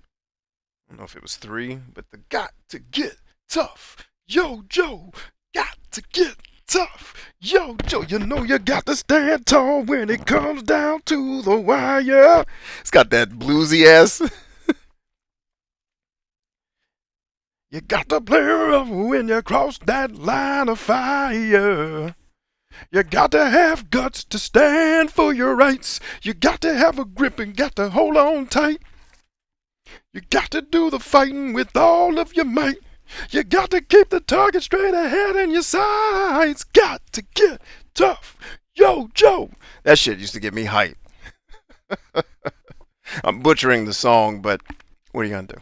don't know if it was 3, but the Got to Get Tough. Yo, Joe, got to get tough. Yo, Joe, you know you got to stand tall when it comes down to the wire. It's got that bluesy ass. You got to play rough when you cross that line of fire. You got to have guts to stand for your rights. You got to have a grip and got to hold on tight. You got to do the fighting with all of your might. You got to keep the target straight ahead in your sights. Got to get tough. Yo, Joe. That shit used to get me hype. I'm butchering the song, but what are you going to do?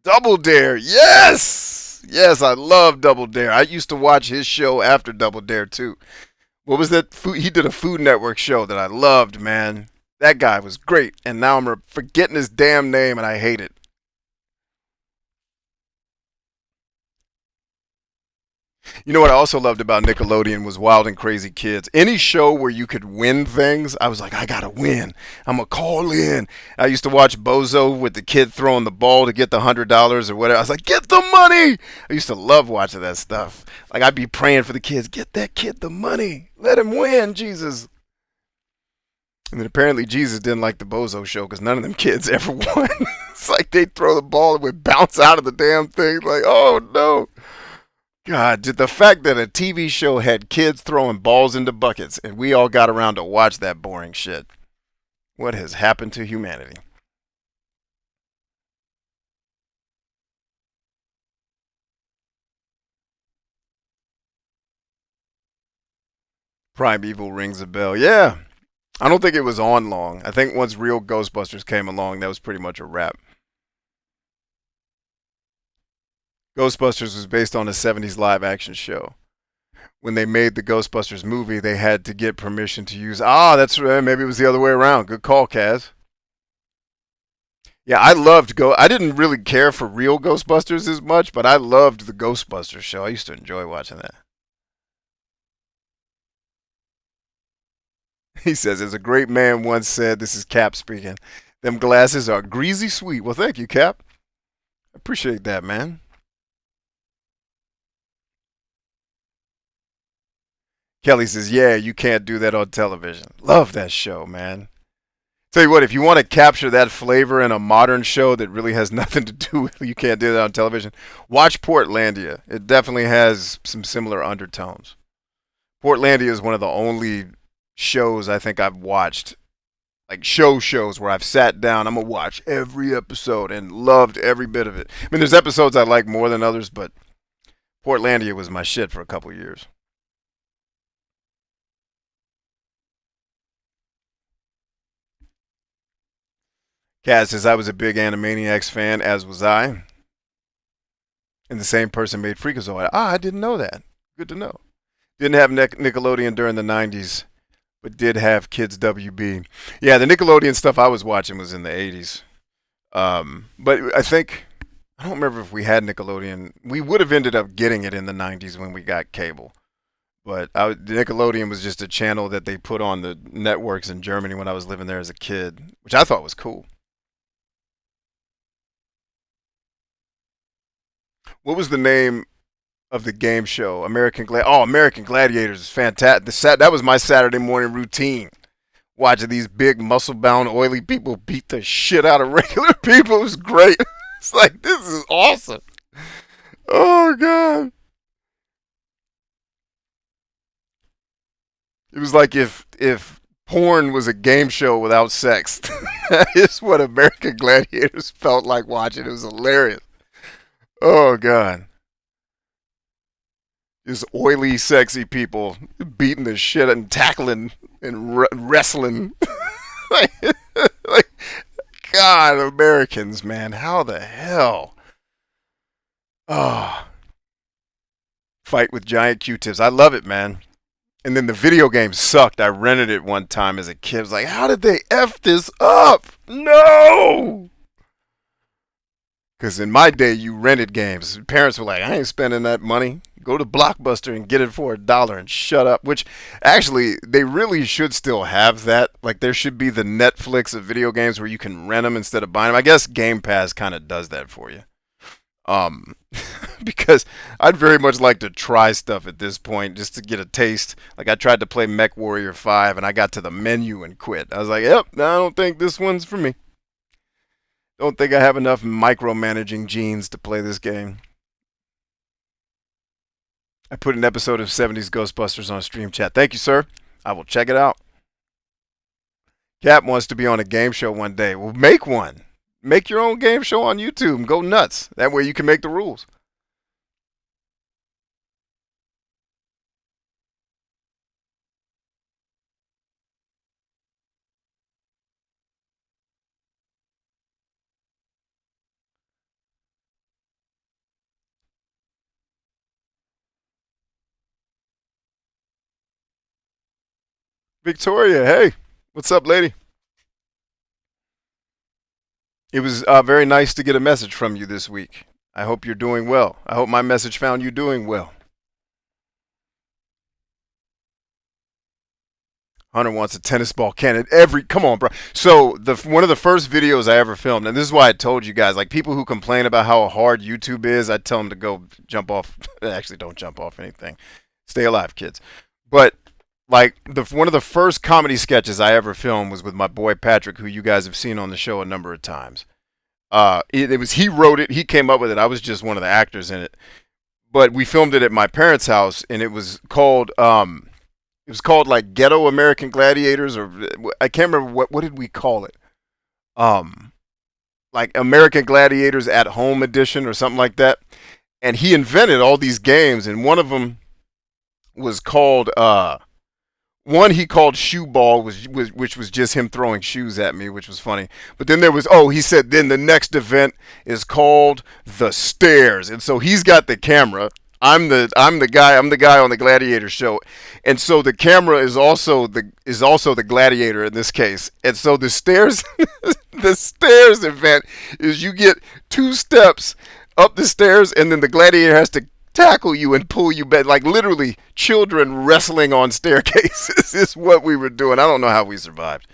Double Dare. Yes. Yes, I love Double Dare. I used to watch his show after Double Dare, too. What was that? He did a Food Network show that I loved, man. That guy was great. And now I'm forgetting his damn name, and I hate it. You know what I also loved about Nickelodeon was Wild and Crazy Kids. Any show where you could win things, I was like, I gotta win. I'm gonna call in. I used to watch Bozo with the kid throwing the ball to get the $100 or whatever. I was like, get the money. I used to love watching that stuff. Like, I'd be praying for the kids, get that kid the money. Let him win, Jesus. And then apparently Jesus didn't like the Bozo show because none of them kids ever won. It's like they'd throw the ball and would bounce out of the damn thing. Like, oh no. God, the fact that a TV show had kids throwing balls into buckets and we all got around to watch that boring shit. What has happened to humanity? Primeval rings a bell. Yeah. I don't think it was on long. I think once real Ghostbusters came along, that was pretty much a wrap. Ghostbusters was based on a 70s live action show. When they made the Ghostbusters movie, they had to get permission to use. That's right. Maybe it was the other way around. Good call, Kaz. Yeah, I loved I didn't really care for real Ghostbusters as much, but I loved the Ghostbusters show. I used to enjoy watching that. He says, as a great man once said, this is Cap speaking, them glasses are greasy sweet. Well, thank you, Cap. I appreciate that, man. Kelly says, yeah, you can't do that on television. Love that show, man. Tell you what, if you want to capture that flavor in a modern show that really has nothing to do with You Can't Do That on Television, watch Portlandia. It definitely has some similar undertones. Portlandia is one of the only shows I think I've watched, like shows where I've sat down, I'm going to watch every episode and loved every bit of it. I mean, there's episodes I like more than others, but Portlandia was my shit for a couple years. Kaz says, I was a big Animaniacs fan, as was I. And the same person made Freakazoid. I didn't know that. Good to know. Didn't have Nickelodeon during the 90s, but did have Kids WB. Yeah, the Nickelodeon stuff I was watching was in the 80s. But I don't remember if we had Nickelodeon. We would have ended up getting it in the 90s when we got cable. But Nickelodeon was just a channel that they put on the networks in Germany when I was living there as a kid, which I thought was cool. What was the name of the game show. American Gladiators is fantastic. That was my Saturday morning routine. Watching these big, muscle-bound, oily people beat the shit out of regular people. It was great. It's like, this is awesome. Oh, God. It was like if porn was a game show without sex. That is what American Gladiators felt like watching. It was hilarious. Oh, God. Just oily, sexy people beating the shit and tackling and wrestling. like, God, Americans, man, how the hell? Oh, fight with giant Q-tips. I love it, man. And then the video game sucked. I rented it one time as a kid. I was like, how did they F this up? No! Because in my day, you rented games. Parents were like, I ain't spending that money. Go to Blockbuster and get it for $1 and shut up. Which, actually, they really should still have that. Like, there should be the Netflix of video games where you can rent them instead of buying them. I guess Game Pass kind of does that for you. Because I'd very much like to try stuff at this point just to get a taste. Like, I tried to play Mech Warrior 5 and I got to the menu and quit. I was like, yep, no, I don't think this one's for me. Don't think I have enough micromanaging genes to play this game. I put an episode of 70s Ghostbusters on Stream Chat. Thank you, sir. I will check it out. Cap wants to be on a game show one day. Well, make one. Make your own game show on YouTube and go nuts. That way you can make the rules. Victoria, hey. What's up, lady? It was very nice to get a message from you this week. I hope you're doing well. I hope my message found you doing well. Hunter wants a tennis ball cannon. Come on, bro. So one of the first videos I ever filmed, and this is why I told you guys, like people who complain about how hard YouTube is, I tell them to go jump off. Actually, don't jump off anything. Stay alive, kids. But like one of the first comedy sketches I ever filmed was with my boy Patrick, who you guys have seen on the show a number of times. He wrote it, he came up with it. I was just one of the actors in it. But we filmed it at my parents' house, and it was called like Ghetto American Gladiators, or I can't remember what did we call it. Like American Gladiators at Home Edition or something like that. And he invented all these games, and one of them was called one he called Shoe Ball, which was just him throwing shoes at me, which was funny. But then there was, he said, then the next event is called The Stairs. And so he's got the camera. I'm the guy on the Gladiator show. And so the camera is also the gladiator in this case. And so the stairs the stairs event is you get 2 steps up the stairs, and then the gladiator has to tackle you and pull you back. Like literally children wrestling on staircases is what we were doing. I don't know how we survived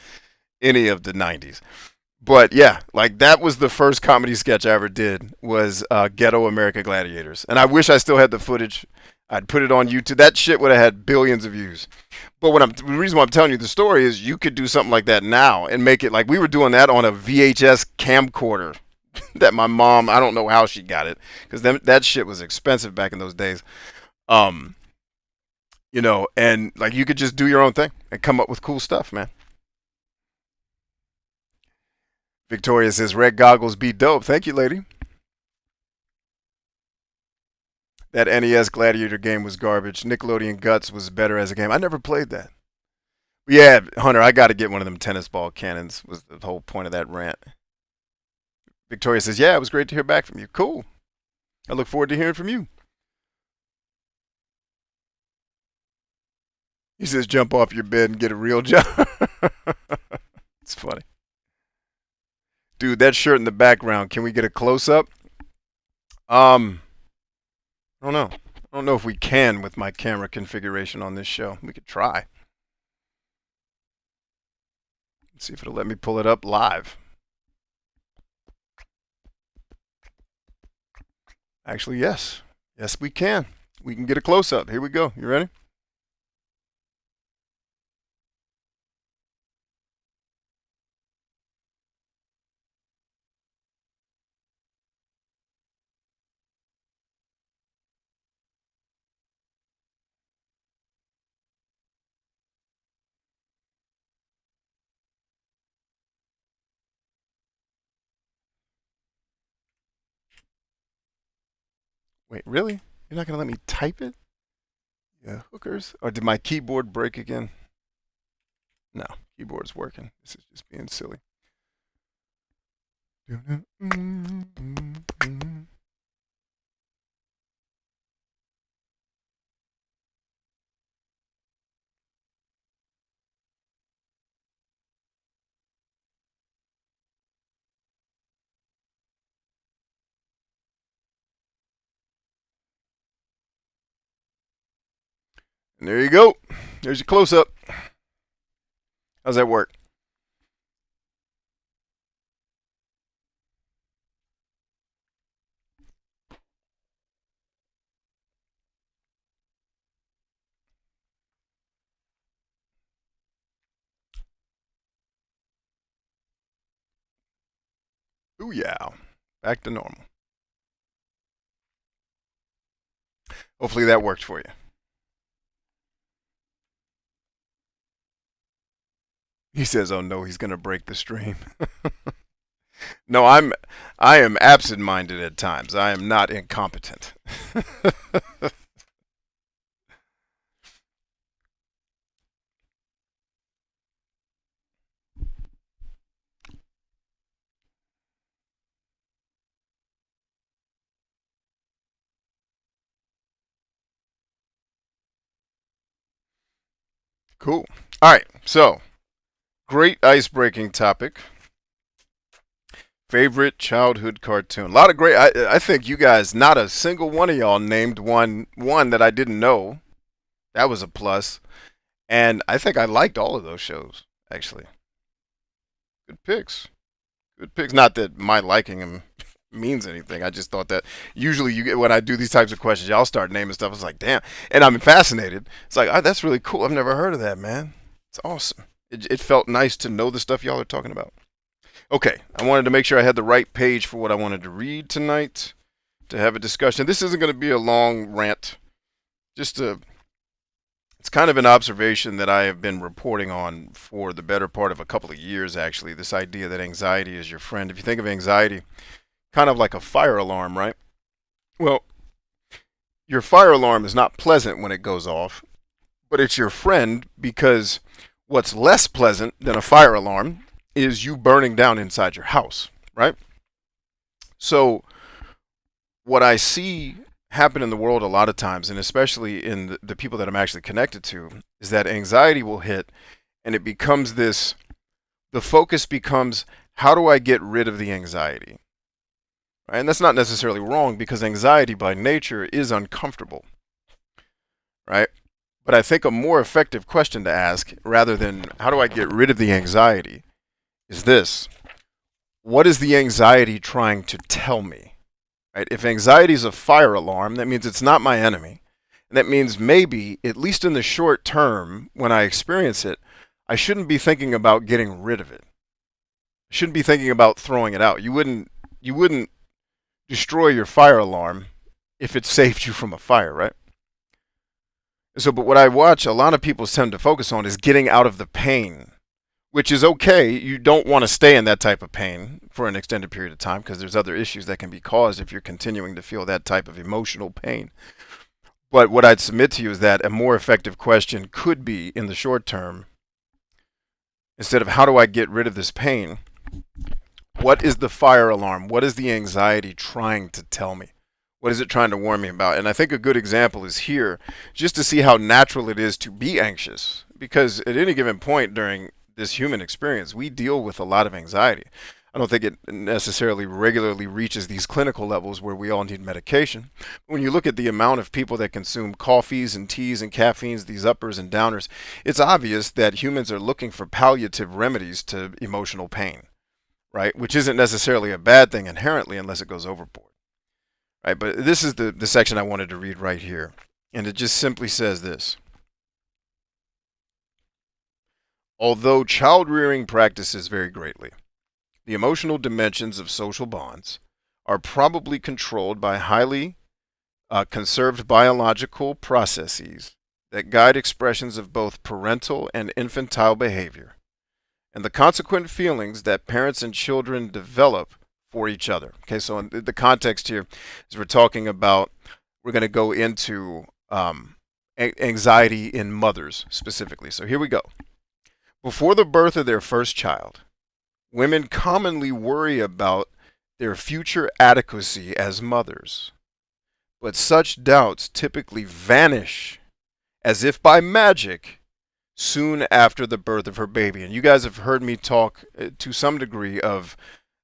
any of the 90s. But yeah, like that was the first comedy sketch I ever did, was Ghetto American Gladiators. And I wish I still had the footage. I'd put it on YouTube. That shit would have had billions of views. But the reason why I'm telling you the story is you could do something like that now and make it like we were doing that on a VHS camcorder that my mom, I don't know how she got it, because that shit was expensive back in those days. You know, and like you could just do your own thing and come up with cool stuff, man. Victoria says, red goggles be dope. Thank you, lady. That NES Gladiator game was garbage. Nickelodeon Guts was better as a game. I never played that. But yeah, Hunter, I got to get one of them tennis ball cannons, was the whole point of that rant. Victoria says, yeah, it was great to hear back from you. Cool. I look forward to hearing from you. He says, jump off your bed and get a real job. It's funny. Dude, that shirt in the background, can we get a close-up? I don't know. I don't know if we can with my camera configuration on this show. We could try. Let's see if it'll let me pull it up live. Actually, yes. Yes, we can. we can get a close-up. Here we go. You ready? Wait, really? You're not going to let me type it? Yeah, hookers. Or did my keyboard break again? No, keyboard's working. This is just being silly. And there you go. There's your close-up. How's that work? Ooh, yeah. Back to normal. Hopefully that worked for you. He says, "Oh no, he's gonna break the stream." No, I am absent-minded at times. I am not incompetent. Cool. All right, so great ice-breaking topic. Favorite childhood cartoon. A lot of great. I think you guys, not a single one of y'all named one that I didn't know. That was a plus. And I think I liked all of those shows, actually. Good picks. Good picks. Not that my liking them means anything. I just thought that usually you get when I do these types of questions, y'all start naming stuff. It's like, damn. And I'm fascinated. It's like, oh, that's really cool. I've never heard of that, man. It's awesome. It felt nice to know the stuff y'all are talking about. Okay, I wanted to make sure I had the right page for what I wanted to read tonight to have a discussion. This isn't going to be a long rant. It's kind of an observation that I have been reporting on for the better part of a couple of years, actually. This idea that anxiety is your friend. If you think of anxiety, kind of like a fire alarm, right? Well, your fire alarm is not pleasant when it goes off, but it's your friend because what's less pleasant than a fire alarm is you burning down inside your house, right? So what I see happen in the world a lot of times, and especially in the people that I'm actually connected to, is that anxiety will hit and it becomes this, the focus becomes, how do I get rid of the anxiety? Right? And that's not necessarily wrong because anxiety by nature is uncomfortable, right? But I think a more effective question to ask, rather than how do I get rid of the anxiety, is this: what is the anxiety trying to tell me? Right? If anxiety is a fire alarm, that means it's not my enemy. And that means maybe, at least in the short term, when I experience it, I shouldn't be thinking about getting rid of it. I shouldn't be thinking about throwing it out. You wouldn't destroy your fire alarm if it saved you from a fire, right? So, but what I watch a lot of people tend to focus on is getting out of the pain, which is okay. You don't want to stay in that type of pain for an extended period of time because there's other issues that can be caused if you're continuing to feel that type of emotional pain. But what I'd submit to you is that a more effective question could be, in the short term, instead of how do I get rid of this pain, what is the fire alarm? What is the anxiety trying to tell me? What is it trying to warn me about? And I think a good example is here, just to see how natural it is to be anxious. Because at any given point during this human experience, we deal with a lot of anxiety. I don't think it necessarily regularly reaches these clinical levels where we all need medication. When you look at the amount of people that consume coffees and teas and caffeines, these uppers and downers, it's obvious that humans are looking for palliative remedies to emotional pain, right? Which isn't necessarily a bad thing inherently unless it goes overboard, right? But this is the section I wanted to read right here. And it just simply says this. Although child rearing practices vary greatly, the emotional dimensions of social bonds are probably controlled by highly conserved biological processes that guide expressions of both parental and infantile behavior, and the consequent feelings that parents and children develop for each other. Okay, so in the context here is we're going to go into anxiety in mothers specifically. So here we go. Before the birth of their first child, women commonly worry about their future adequacy as mothers, but such doubts typically vanish as if by magic soon after the birth of her baby. And you guys have heard me talk to some degree of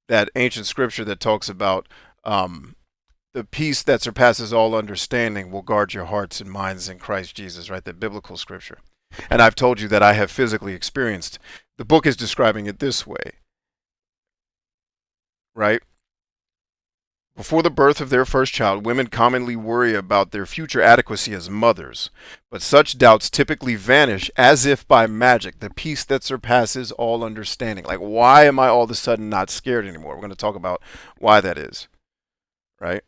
that ancient scripture that talks about the peace that surpasses all understanding will guard your hearts and minds in Christ Jesus, right? That biblical scripture. And I've told you that I have physically experienced. The book is describing it this way, right? Before the birth of their first child, women commonly worry about their future adequacy as mothers, but such doubts typically vanish as if by magic, the peace that surpasses all understanding. Like, why am I all of a sudden not scared anymore? We're going to talk about why that is, right?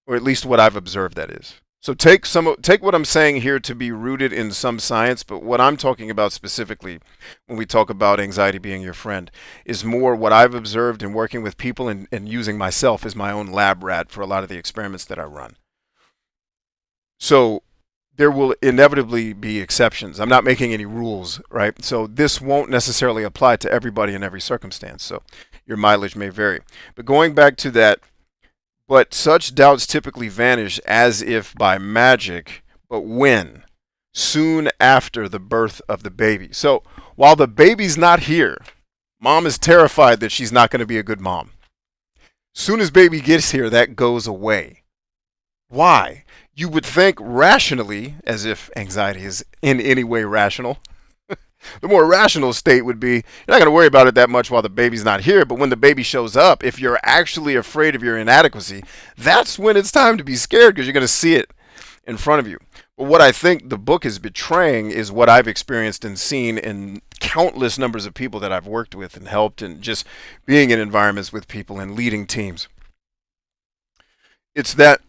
Or at least what I've observed that is. So take what I'm saying here to be rooted in some science, but what I'm talking about specifically when we talk about anxiety being your friend is more what I've observed in working with people and using myself as my own lab rat for a lot of the experiments that I run. So there will inevitably be exceptions. I'm not making any rules, right? So this won't necessarily apply to everybody in every circumstance. So your mileage may vary. But going back to that, but such doubts typically vanish as if by magic, but when? Soon after the birth of the baby. So while the baby's not here, mom is terrified that she's not going to be a good mom. Soon as baby gets here, that goes away. Why? You would think rationally, as if anxiety is in any way rational. The more rational state would be, you're not going to worry about it that much while the baby's not here, but when the baby shows up, if you're actually afraid of your inadequacy, that's when it's time to be scared because you're going to see it in front of you. But what I think the book is betraying is what I've experienced and seen in countless numbers of people that I've worked with and helped and just being in environments with people and leading teams. It's that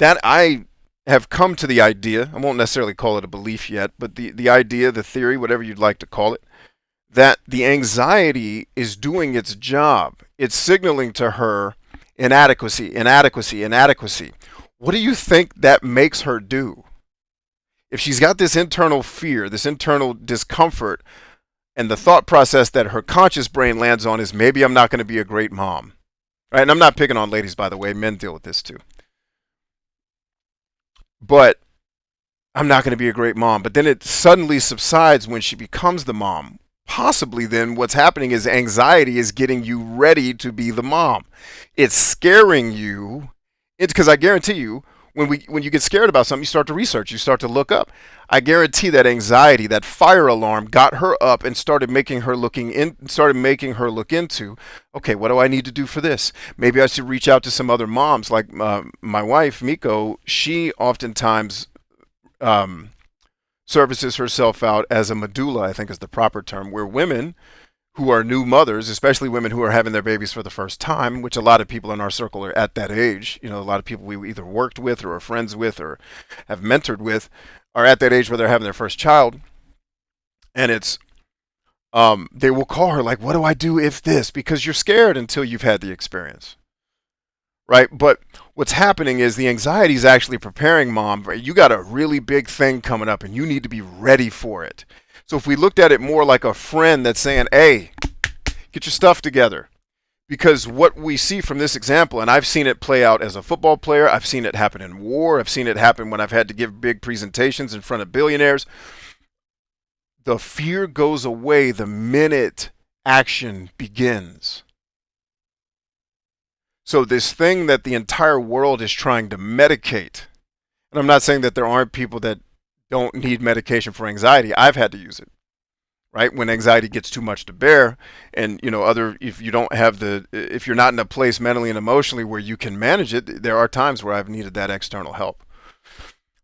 I have come to the idea, I won't necessarily call it a belief yet, but the idea, the theory, whatever you'd like to call it, that the anxiety is doing its job. It's signaling to her inadequacy, inadequacy, inadequacy. What do you think that makes her do? If she's got this internal fear, this internal discomfort, and the thought process that her conscious brain lands on is maybe I'm not going to be a great mom. Right? And I'm not picking on ladies, by the way. Men deal with this too. But I'm not going to be a great mom. But then it suddenly subsides when she becomes the mom. Possibly then what's happening is anxiety is getting you ready to be the mom. It's scaring you. It's because I guarantee you, when you get scared about something, you start to research, you start to look up. I guarantee that anxiety, that fire alarm got her up and started making her look into, okay, what do I need to do for this? Maybe I should reach out to some other moms. Like my wife, Miko, she oftentimes services herself out as a medulla, I think is the proper term, where women who are new mothers, especially women who are having their babies for the first time, which a lot of people in our circle are at that age. You know, a lot of people we either worked with or are friends with or have mentored with are at that age where they're having their first child. And it's, they will call her like, what do I do if this? Because you're scared until you've had the experience. Right? But what's happening is the anxiety is actually preparing mom. Right? You got a really big thing coming up and you need to be ready for it. So if we looked at it more like a friend that's saying, hey, get your stuff together. Because what we see from this example, and I've seen it play out as a football player, I've seen it happen in war, I've seen it happen when I've had to give big presentations in front of billionaires. The fear goes away the minute action begins. So this thing that the entire world is trying to medicate, and I'm not saying that there aren't people that don't need medication for anxiety. I've had to use it, right? When anxiety gets too much to bear, and if you're not in a place mentally and emotionally where you can manage it, there are times where I've needed that external help.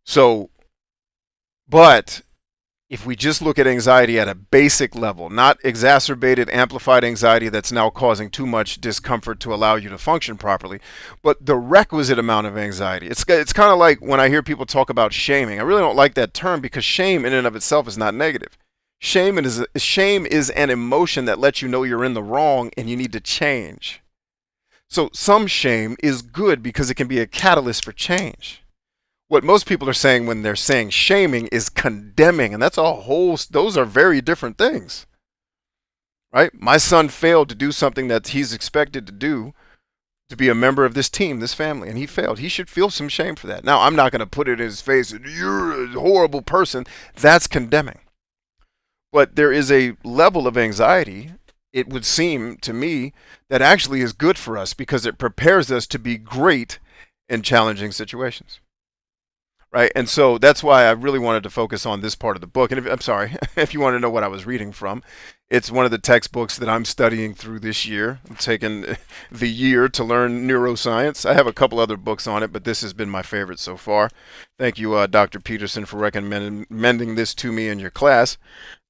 So But if we just look at anxiety at a basic level, not exacerbated, amplified anxiety that's now causing too much discomfort to allow you to function properly, but the requisite amount of anxiety. It's kind of like when I hear people talk about shaming. I really don't like that term because shame in and of itself is not negative. Shame is an emotion that lets you know you're in the wrong and you need to change. So some shame is good because it can be a catalyst for change. What most people are saying when they're saying shaming is condemning, and those are very different things, right? My son failed to do something that he's expected to do to be a member of this team, this family, and he failed. He should feel some shame for that. Now, I'm not going to put it in his face, you're a horrible person. That's condemning. But there is a level of anxiety, it would seem to me, that actually is good for us because it prepares us to be great in challenging situations. Right, and so that's why I really wanted to focus on this part of the book. And I'm sorry, if you want to know what I was reading from, it's one of the textbooks that I'm studying through this year. I'm taking the year to learn neuroscience. I have a couple other books on it, but this has been my favorite so far. Thank you, Dr. Peterson, for recommending this to me in your class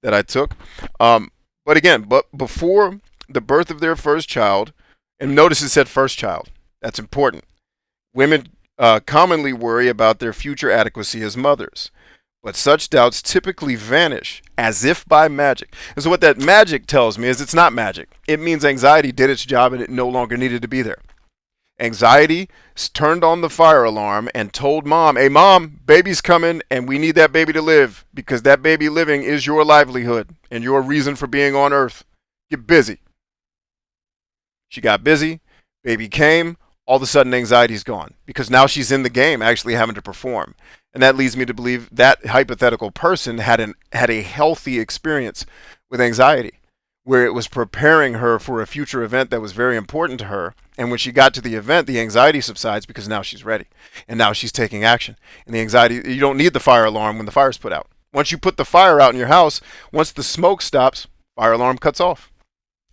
that I took. But again, before the birth of their first child, and notice it said first child. That's important. Women commonly worry about their future adequacy as mothers, but such doubts typically vanish as if by magic. And so what that magic tells me is it's not magic. It means anxiety did its job and it no longer needed to be there. Anxiety turned on the fire alarm and told mom, hey mom, baby's coming and we need that baby to live because that baby living is your livelihood and your reason for being on earth. Get busy. She got busy, baby came, all of a sudden anxiety's gone because now she's in the game actually having to perform. And that leads me to believe that hypothetical person had a healthy experience with anxiety where it was preparing her for a future event that was very important to her. And when she got to the event, the anxiety subsides because now she's ready and now she's taking action. And the anxiety, you don't need the fire alarm when the fire's put out. Once you put the fire out in your house, once the smoke stops, fire alarm cuts off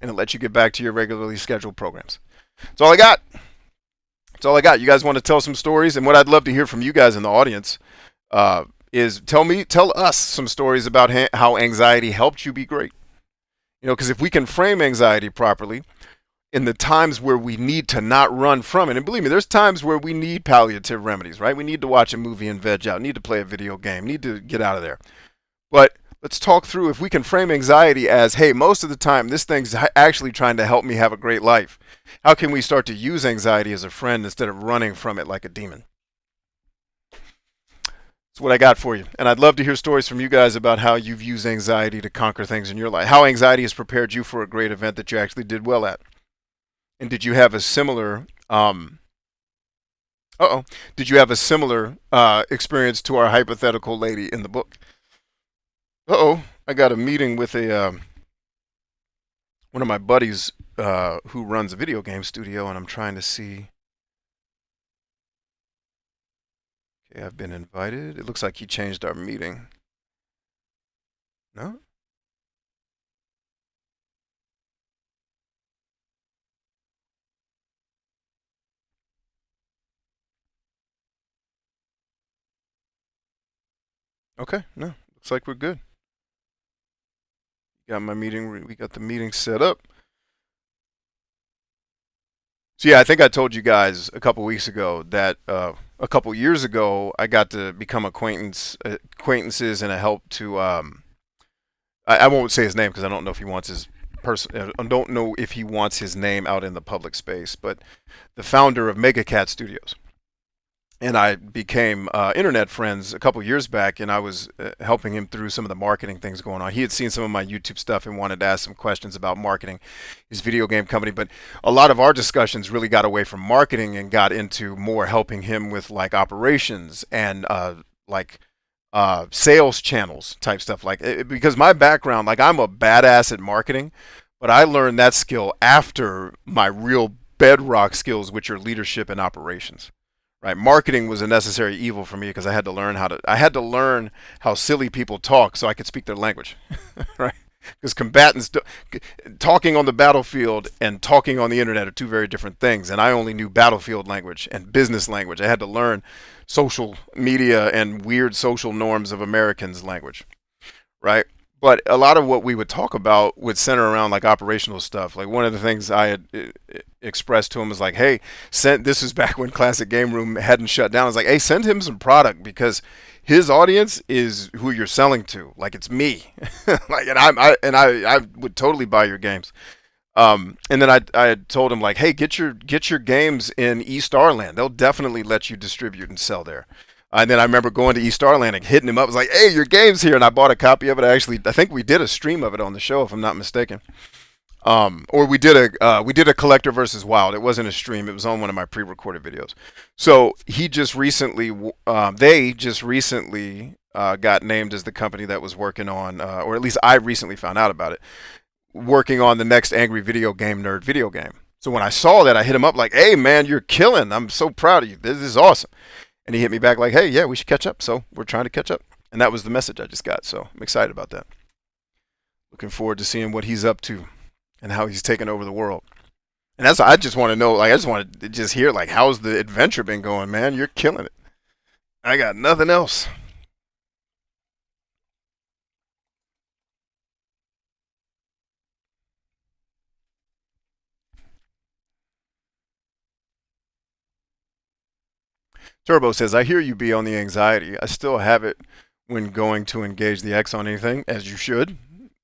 and it lets you get back to your regularly scheduled programs. That's all I got. That's all I got. You guys want to tell some stories? And what I'd love to hear from you guys in the audience is tell us some stories about how anxiety helped you be great. You know, because if we can frame anxiety properly in the times where we need to not run from it, and believe me, there's times where we need palliative remedies, right? We need to watch a movie and veg out, need to play a video game, need to get out of there. But let's talk through if we can frame anxiety as, hey, most of the time this thing's actually trying to help me have a great life. How can we start to use anxiety as a friend instead of running from it like a demon? That's what I got for you. And I'd love to hear stories from you guys about how you've used anxiety to conquer things in your life. How anxiety has prepared you for a great event that you actually did well at. And did you have a similar experience to our hypothetical lady in the book? I got a meeting with one of my buddies who runs a video game studio, and I'm trying to see. Okay, I've been invited. It looks like he changed our meeting. No? Okay, no. Looks like we're good. Got my meeting. We got the meeting set up. So yeah, I think I told you guys a couple weeks ago that a couple years ago I got to become acquaintances and a help to. I won't say his name because I don't know if he wants his I don't know if he wants his name out in the public space. But the founder of Mega Cat Studios. And I became internet friends a couple years back, and I was helping him through some of the marketing things going on. He had seen some of my YouTube stuff and wanted to ask some questions about marketing his video game company. But a lot of our discussions really got away from marketing and got into more helping him with like operations and sales channels type stuff. Because my background, like I'm a badass at marketing, but I learned that skill after my real bedrock skills, which are leadership and operations. Right, marketing was a necessary evil for me because I had to learn how silly people talk so I could speak their language. Right, Because combatants talking on the battlefield and talking on the internet are two very different things. And I only knew battlefield language and business language. I had to learn social media and weird social norms of Americans language, right? But a lot of what we would talk about would center around like operational stuff. Like one of the things I had expressed to him was like, "Hey, send." This is back when Classic Game Room hadn't shut down. I was like, "Hey, send him some product because his audience is who you're selling to. Like it's me. Like, and I would totally buy your games." And then I had told him like, "Hey, get your games in East Arland. They'll definitely let you distribute and sell there." And then I remember going to East Arland and hitting him up. I was like, "Hey, your game's here," and I bought a copy of it. I think we did a stream of it on the show, if I'm not mistaken. Or we did a collector versus wild. It wasn't a stream. It was on one of my pre-recorded videos. So they just recently got named as the company that was working on, or at least I recently found out about it, working on the next Angry Video Game Nerd video game. So when I saw that, I hit him up like, "Hey man, you're killing. I'm so proud of you. This is awesome." And he hit me back like, "Hey, yeah, we should catch up." So we're trying to catch up. And that was the message I just got. So I'm excited about that. Looking forward to seeing what he's up to and how he's taking over the world. And that's I just want to know, like I just want to just hear like how's the adventure been going, man? You're killing it. I got nothing else. Turbo says, "I hear you be on the anxiety. I still have it when going to engage the X on anything, as you should.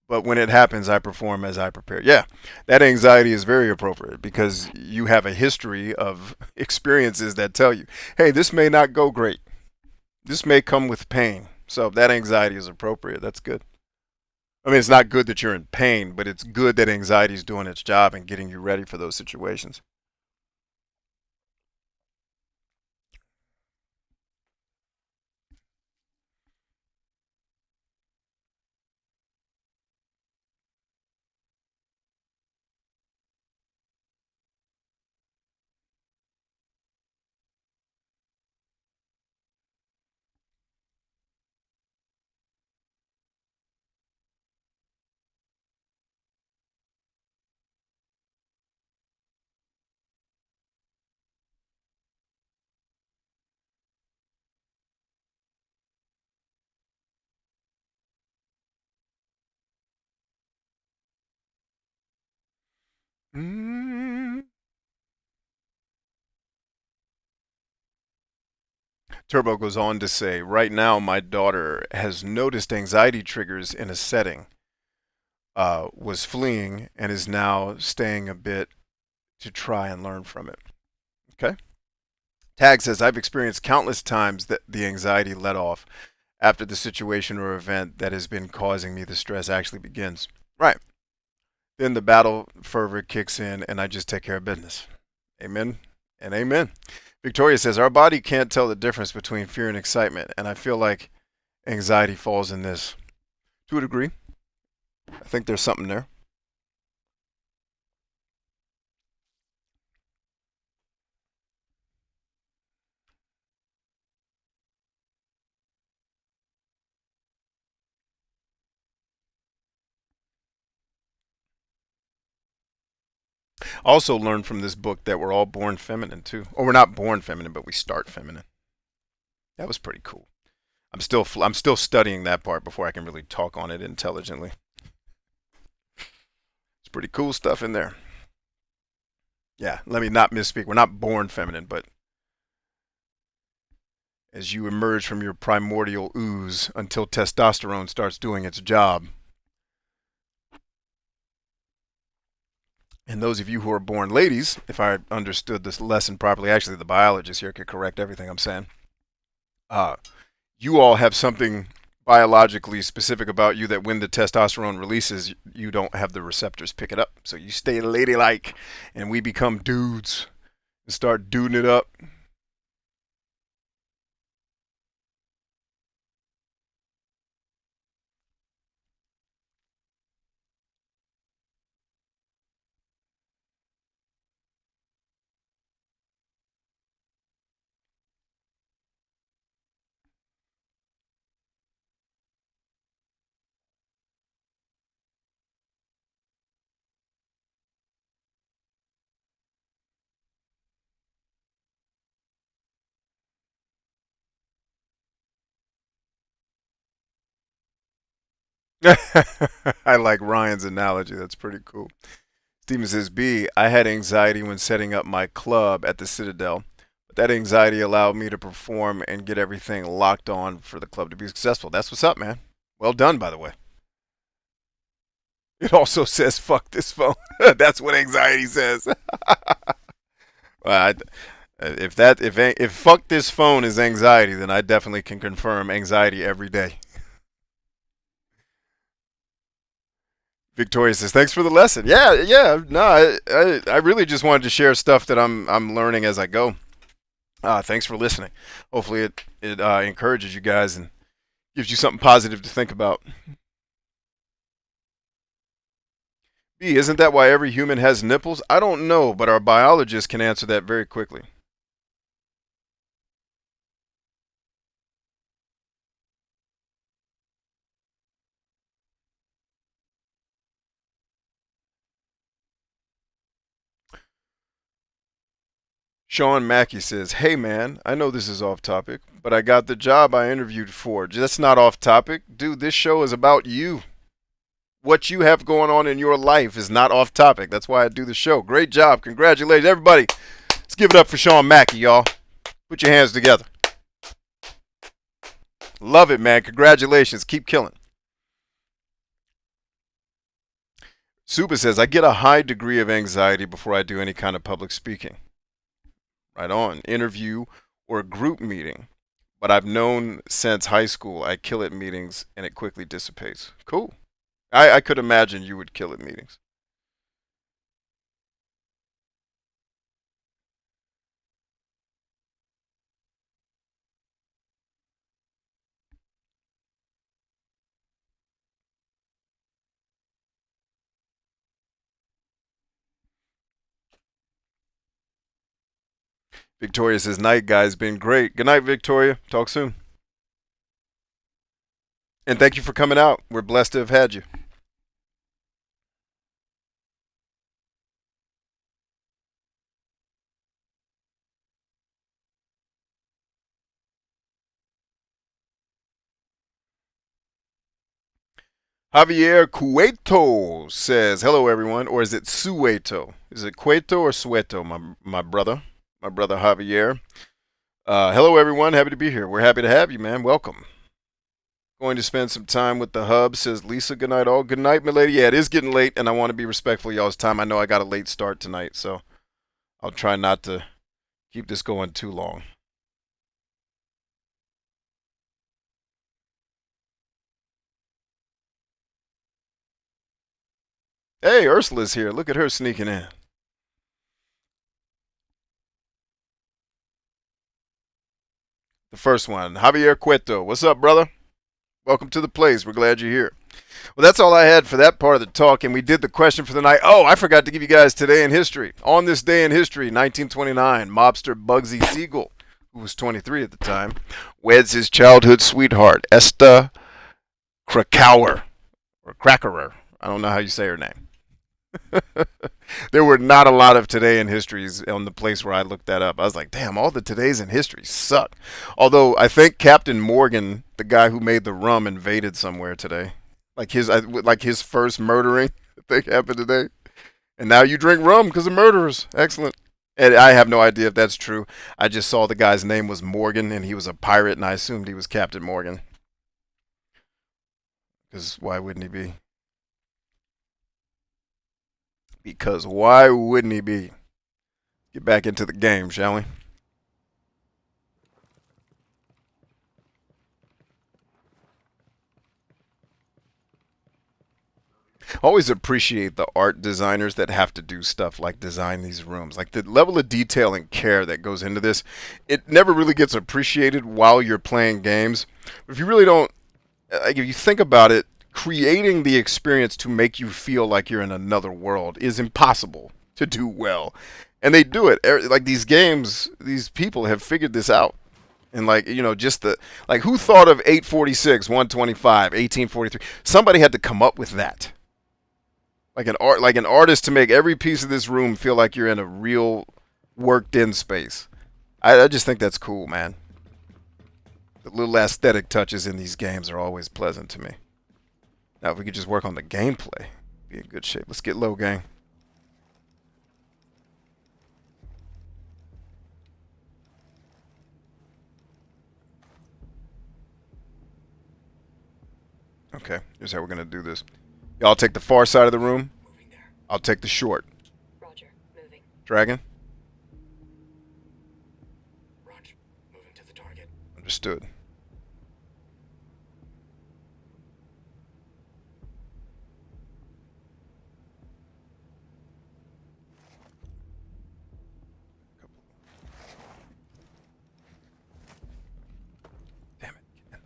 But when it happens, I perform as I prepare." Yeah, that anxiety is very appropriate because you have a history of experiences that tell you, "Hey, this may not go great. This may come with pain." So that anxiety is appropriate. That's good. I mean, it's not good that you're in pain, but it's good that anxiety is doing its job and getting you ready for those situations. Mm. Turbo goes on to say, "Right now, my daughter has noticed anxiety triggers in a setting, was fleeing, and is now staying a bit to try and learn from it." Okay. Tag says, "I've experienced countless times that the anxiety let off after the situation or event that has been causing me the stress actually begins." Right. Then the battle fervor kicks in, and I just take care of business. Amen and amen. Victoria says, "Our body can't tell the difference between fear and excitement, and I feel like anxiety falls in this." To a degree, I think there's something there. Also learned from this book that we're all born feminine too. Or we're not born feminine, but we start feminine. That was pretty cool. I'm still studying that part before I can really talk on it intelligently. It's pretty cool stuff in there. Yeah, let me not misspeak. We're not born feminine, but as you emerge from your primordial ooze until testosterone starts doing its job. And those of you who are born ladies, if I understood this lesson properly, actually the biologist here could correct everything I'm saying. Uh, you all have something biologically specific about you that when the testosterone releases, you don't have the receptors pick it up. So you stay ladylike, and we become dudes and start duding it up. I like Ryan's analogy. That's pretty cool. Steven says, B, I had anxiety when setting up my club at the Citadel, but that anxiety allowed me to perform and get everything locked on for the club to be successful. That's what's up, man. Well done, by the way. It also says, fuck this phone. That's what anxiety says. Well, if fuck this phone is anxiety, then I definitely can confirm anxiety every day. Victoria says, "Thanks for the lesson." Yeah, yeah. No, I really just wanted to share stuff that I'm learning as I go. Thanks for listening. Hopefully it encourages you guys and gives you something positive to think about. B, isn't that why every human has nipples? I don't know, but our biologist can answer that very quickly. Sean Mackey says, "Hey man, I know this is off topic, but I got the job I interviewed for. That's not off topic. Dude, this show is about you. What you have going on in your life is not off topic. That's why I do the show. Great job. Congratulations, everybody. Let's give it up for Sean Mackey, y'all. Put your hands together. Love it, man. Congratulations. Keep killing." Suba says, "I get a high degree of anxiety before I do any kind of public speaking." Right on. Interview or group meeting. But I've known since high school I kill at meetings and it quickly dissipates. Cool. I could imagine you would kill at meetings. Victoria says, "Night, guys. Been great." Good night, Victoria. Talk soon. And thank you for coming out. We're blessed to have had you. Javier Cueto says, "Hello, everyone." Or is it Sueto? Is it Cueto or Sueto, my brother? My brother Javier. Hello, everyone. Happy to be here. We're happy to have you, man. Welcome. Going to spend some time with the hub, says Lisa. Good night, all. Good night, milady. Yeah, it is getting late, and I want to be respectful of y'all's time. I know I got a late start tonight, so I'll try not to keep this going too long. Hey, Ursula's here. Look at her sneaking in. The first one, Javier Cueto. What's up, brother? Welcome to the place. We're glad you're here. Well, that's all I had for that part of the talk, and we did the question for the night. Oh, I forgot to give you guys today in history. On this day in history, 1929, mobster Bugsy Siegel, who was 23 at the time, weds his childhood sweetheart, Esta Krakauer, or Crackerer. I don't know how you say her name. There were not a lot of today in histories on the place where I looked that up. I was like, damn, all the todays in history suck. Although I think Captain Morgan, the guy who made the rum, invaded somewhere today. Like his first murdering thing happened today. And now you drink rum because of murderers. Excellent. And I have no idea if that's true. I just saw the guy's name was Morgan and he was a pirate and I assumed he was Captain Morgan. Because why wouldn't he be? Because why wouldn't he be? Get back into the game, shall we? Always appreciate the art designers that have to do stuff like design these rooms. Like the level of detail and care that goes into this, it never really gets appreciated while you're playing games. If you really don't, like if you think about it, creating the experience to make you feel like you're in another world is impossible to do well. And they do it. Like these games, these people have figured this out. And like, just who thought of 846, 125, 1843? Somebody had to come up with that. Like an artist to make every piece of this room feel like you're in a real worked in space. I just think that's cool, man. The little aesthetic touches in these games are always pleasant to me. Now, if we could just work on the gameplay, be in good shape. Let's get low, gang. Okay, here's how we're gonna do this. Y'all take the far side of the room. Moving there. I'll take the short. Roger. Moving. Dragon? Roger. Moving to the target. Understood. Damn it.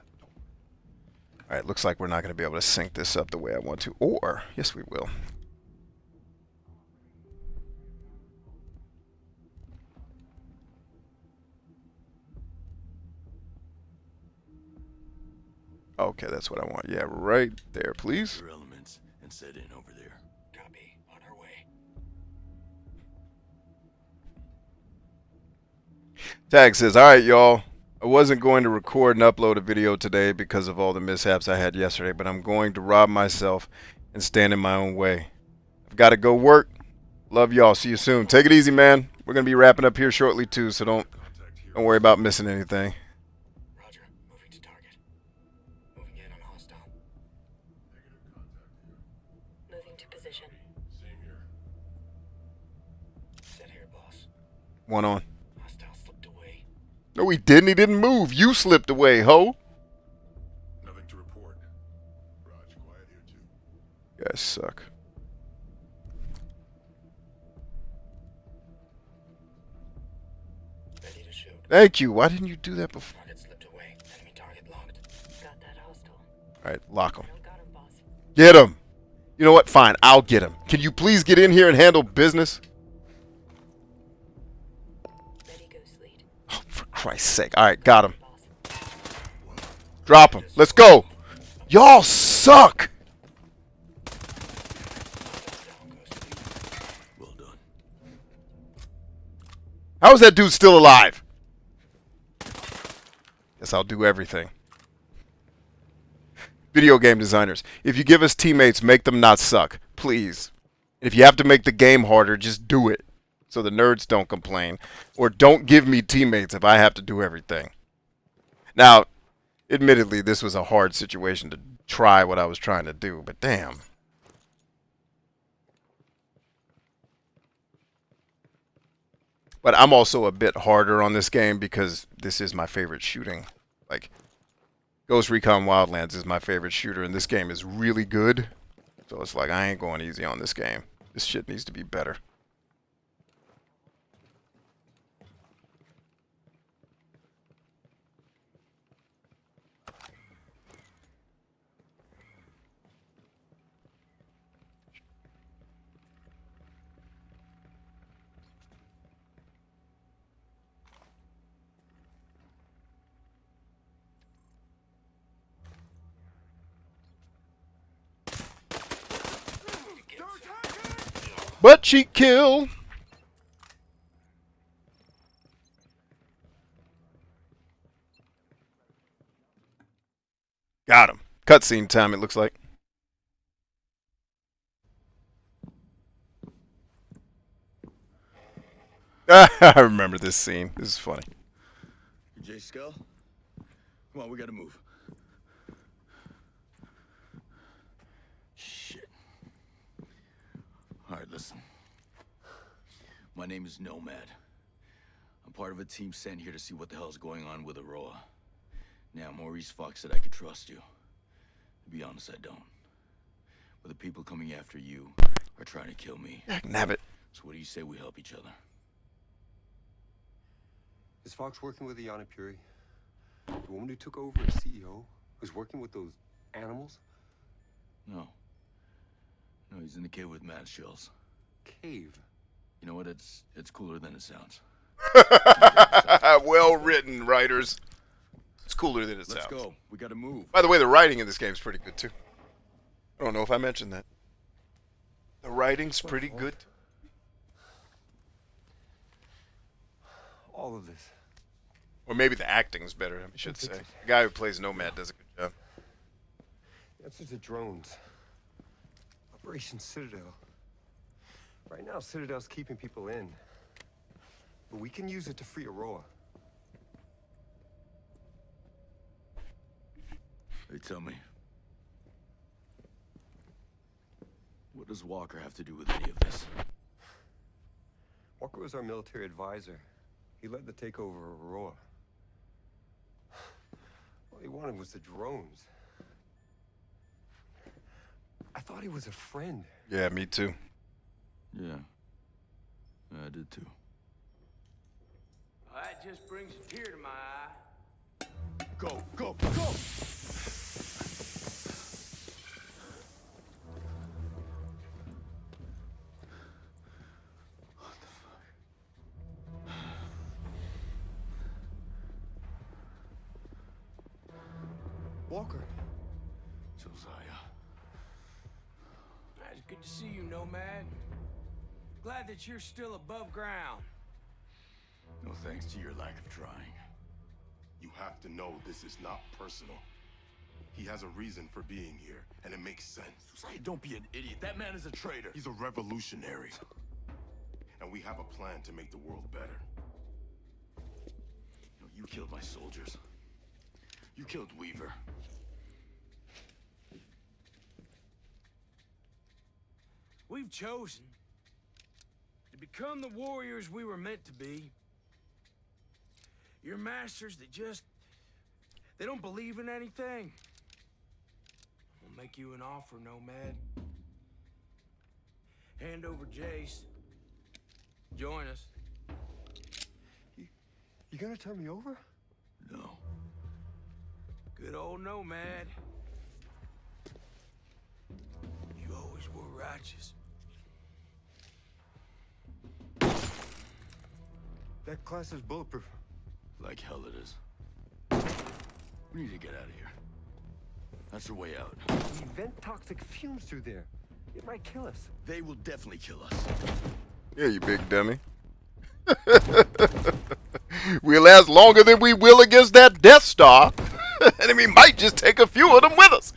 Alright, looks like we're not going to be able to sync this up the way I want to. Or, yes we will. Okay, that's what I want. Yeah, right there, please. Your elements and set in over there. Copy. On our way. Tag says, alright, y'all. I wasn't going to record and upload a video today because of all the mishaps I had yesterday, but I'm going to rob myself and stand in my own way. I've got to go work. Love y'all. See you soon. Take it easy, man. We're going to be wrapping up here shortly, too, so don't worry about missing anything. Roger. Moving to target. Moving in on hostile. Moving to position. Same here. Set here, boss. One on. Hostile slipped away. No, he didn't. He didn't move. You slipped away, ho. Nothing to report. Raj, quiet here too. You guys suck. Ready to shoot. Thank you. Why didn't you do that before? Target slipped away. Enemy target locked. Got that hostile. Alright, lock him. I don't got him, boss. Get him. You know what? Fine. I'll get him. Can you please get in here and handle business? Ready, ghost lead. Oh, for Christ's sake. Alright, got him. Boss. Drop him. Let's go. Y'all suck. Well done. How is that dude still alive? Guess I'll do everything. Video game designers, if you give us teammates, make them not suck. Please. If you have to make the game harder, just do it. So the nerds don't complain. Or don't give me teammates if I have to do everything. Now, admittedly, this was a hard situation to try what I was trying to do, but damn. But I'm also a bit harder on this game because this is my favorite shooting. Like, Ghost Recon Wildlands is my favorite shooter, and this game is really good. So it's like, I ain't going easy on this game. This shit needs to be better. Butt cheek kill. Got him. Cutscene time, it looks like. I remember this scene. This is funny. Jay Skull? Come on, we gotta move. Shit. Alright, listen. My name is Nomad. I'm part of a team sent here to see what the hell's going on with Auroa. Now, Maurice Fox said I could trust you. To be honest, I don't. But the people coming after you are trying to kill me. Nabbit. So what do you say we help each other? Is Fox working with Yana Puri? The woman who took over as CEO? Who's working with those animals? No. No, he's in the cave with mad shells. Cave? You know what? It's cooler than it sounds. Well written, writers. It's cooler than it sounds. Let's go. We gotta move. By the way, the writing in this game is pretty good, too. I don't know if I mentioned that. The writing's pretty good. All of this. Or maybe the acting's better, I should say. The guy who plays Nomad does a good job. Answer to drones. Operation Citadel. Right now, Citadel's keeping people in. But we can use it to free Auroa. Hey, tell me. What does Walker have to do with any of this? Walker was our military advisor. He led the takeover of Auroa. All he wanted was the drones. I thought he was a friend. Yeah, me too. Yeah. I did too. Well, that just brings a tear to my eye. Go, go, go! Walker. Josiah. It's good to see you, Nomad. Glad that you're still above ground. No thanks to your lack of trying. You have to know this is not personal. He has a reason for being here, and it makes sense. Josiah, don't be an idiot. That man is a traitor. He's a revolutionary. And we have a plan to make the world better. No, you killed my soldiers. You killed Weaver. We've chosen to become the warriors we were meant to be. Your masters that they don't believe in anything. We'll make you an offer, Nomad. Hand over Jace. Join us. You gonna turn me over? No. Good old Nomad. You always were righteous. That class is bulletproof. Like hell it is. We need to get out of here. That's the way out. We vent toxic fumes through there. It might kill us. They will definitely kill us. Yeah, you big dummy. We'll last longer than we will against that Death Star. And we might just take a few of them with us.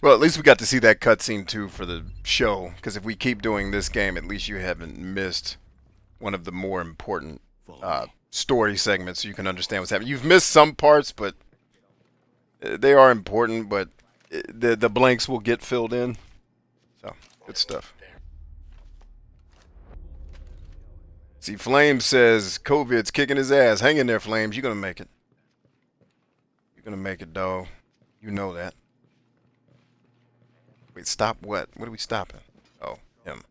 Well, at least we got to see that cutscene too for the show. Because if we keep doing this game, at least you haven't missed one of the more important story segments so you can understand what's happening. You've missed some parts, but they are important, but the blanks will get filled in. So, good stuff. See, Flames says COVID's kicking his ass. Hang in there, Flames. You're going to make it. You're going to make it, dog. You know that. Wait, stop what? What are we stopping? Oh, him.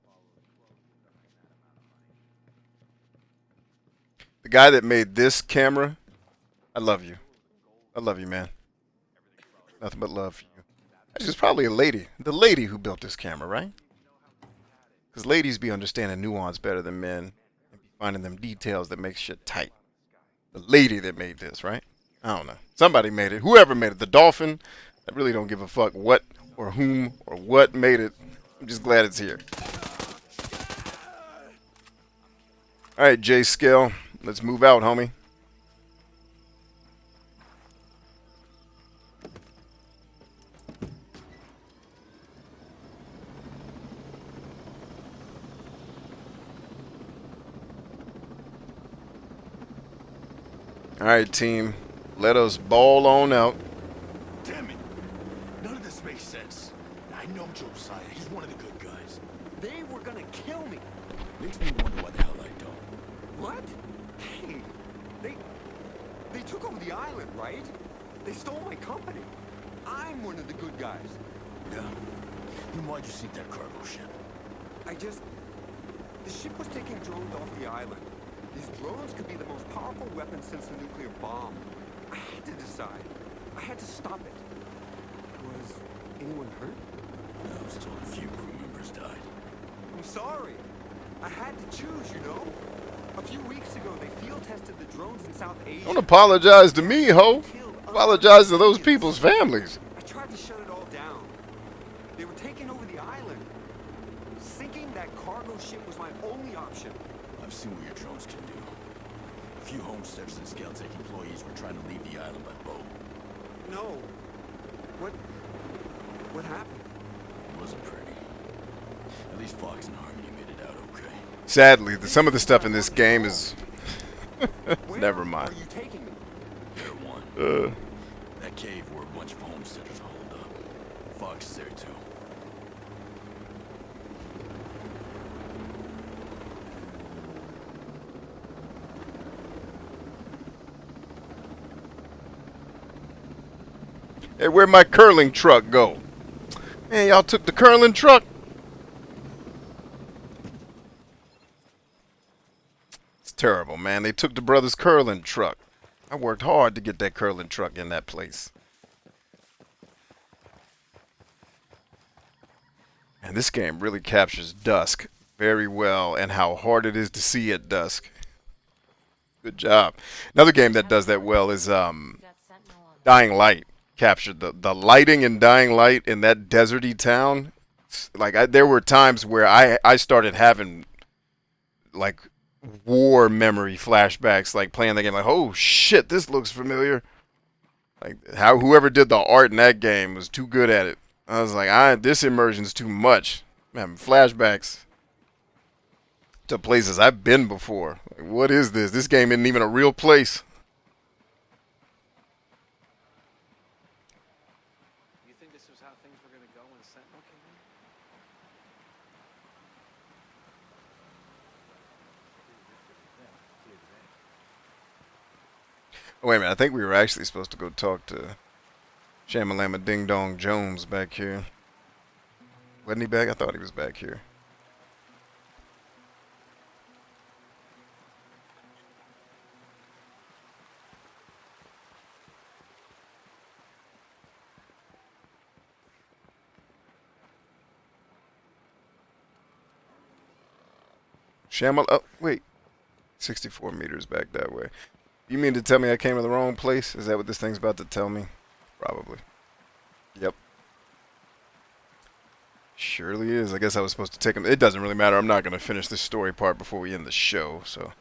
The guy that made this camera, I love you. I love you, man. Nothing but love for you. She's probably a lady. The lady who built this camera, right? Because ladies be understanding nuance better than men and be finding them details that make shit tight. The lady that made this, right? I don't know. Somebody made it. Whoever made it. The dolphin. I really don't give a fuck what or whom or what made it. I'm just glad it's here. All right, J Scale. Let's move out, homie. All right, team. Let us ball on out. Damn it! None of this makes sense. I know Josiah. He's one of the good guys. They were gonna kill me. Makes me wonder why the hell I don't. What? Hey, they took over the island, right? They stole my company. I'm one of the good guys. Yeah. Then why'd you sink that cargo ship? The ship was taking drones off the island. These drones could be the most powerful weapon since the nuclear bomb. I had to decide. I had to stop it. Was anyone hurt? I was told a few crew members died. I'm sorry. I had to choose, you know? A few weeks ago, they field tested the drones in South Asia. Don't apologize to me, ho. Apologize to those people's families. I tried to shut it all down. They were taking over the island. Sinking that cargo ship was my only option. I've seen what your drones can do. A few homesteaders and Scale-Tech employees were trying to leave the island by boat. No. What happened? It wasn't pretty. At least Fox and Harmony made it out okay. Sadly, some of the stuff in this game is... Where Never mind. are you taking me? There one. That cave where a bunch of homesteaders are holed up. Fox is there too. Hey, where'd my curling truck go? Man, y'all took the curling truck? It's terrible, man. They took the brother's curling truck. I worked hard to get that curling truck in that place. And this game really captures dusk very well and how hard it is to see at dusk. Good job. Another game that does that well is Got Sentinel on. Dying Light. Captured the lighting in Dying Light in that deserty town. Like there were times where I started having like war memory flashbacks, like playing the game, like, oh shit, this looks familiar. Like how whoever did the art in that game was too good at it. I was like, this immersion's too much. Man, flashbacks to places I've been before. Like, what is this? This game isn't even a real place. You think this was how things were gonna go when Sentinel came in? Oh, wait a minute, I think we were actually supposed to go talk to Shamalama Ding Dong Jones back here. Wasn't he back? I thought he was back here. Oh, wait. 64 meters back that way. You mean to tell me I came to the wrong place? Is that what this thing's about to tell me? Probably. Yep. Surely is. I guess I was supposed to take him. It doesn't really matter. I'm not going to finish this story part before we end the show, so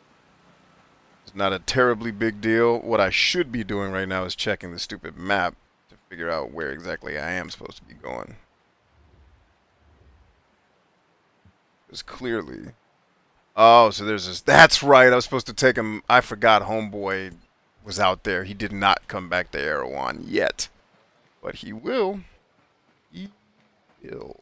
it's not a terribly big deal. What I should be doing right now is checking the stupid map to figure out where exactly I am supposed to be going. Because clearly... Oh, so there's this... That's right. I was supposed to take him... I forgot Homeboy was out there. He did not come back to Erewhon yet. But he will. He will.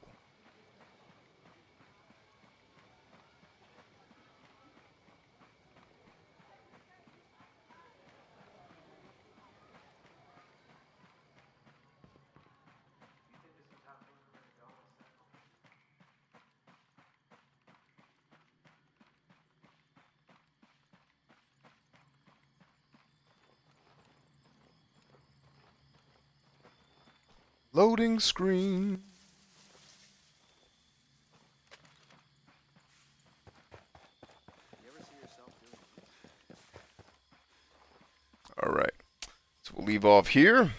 Loading screen. All right. So we'll leave off here. And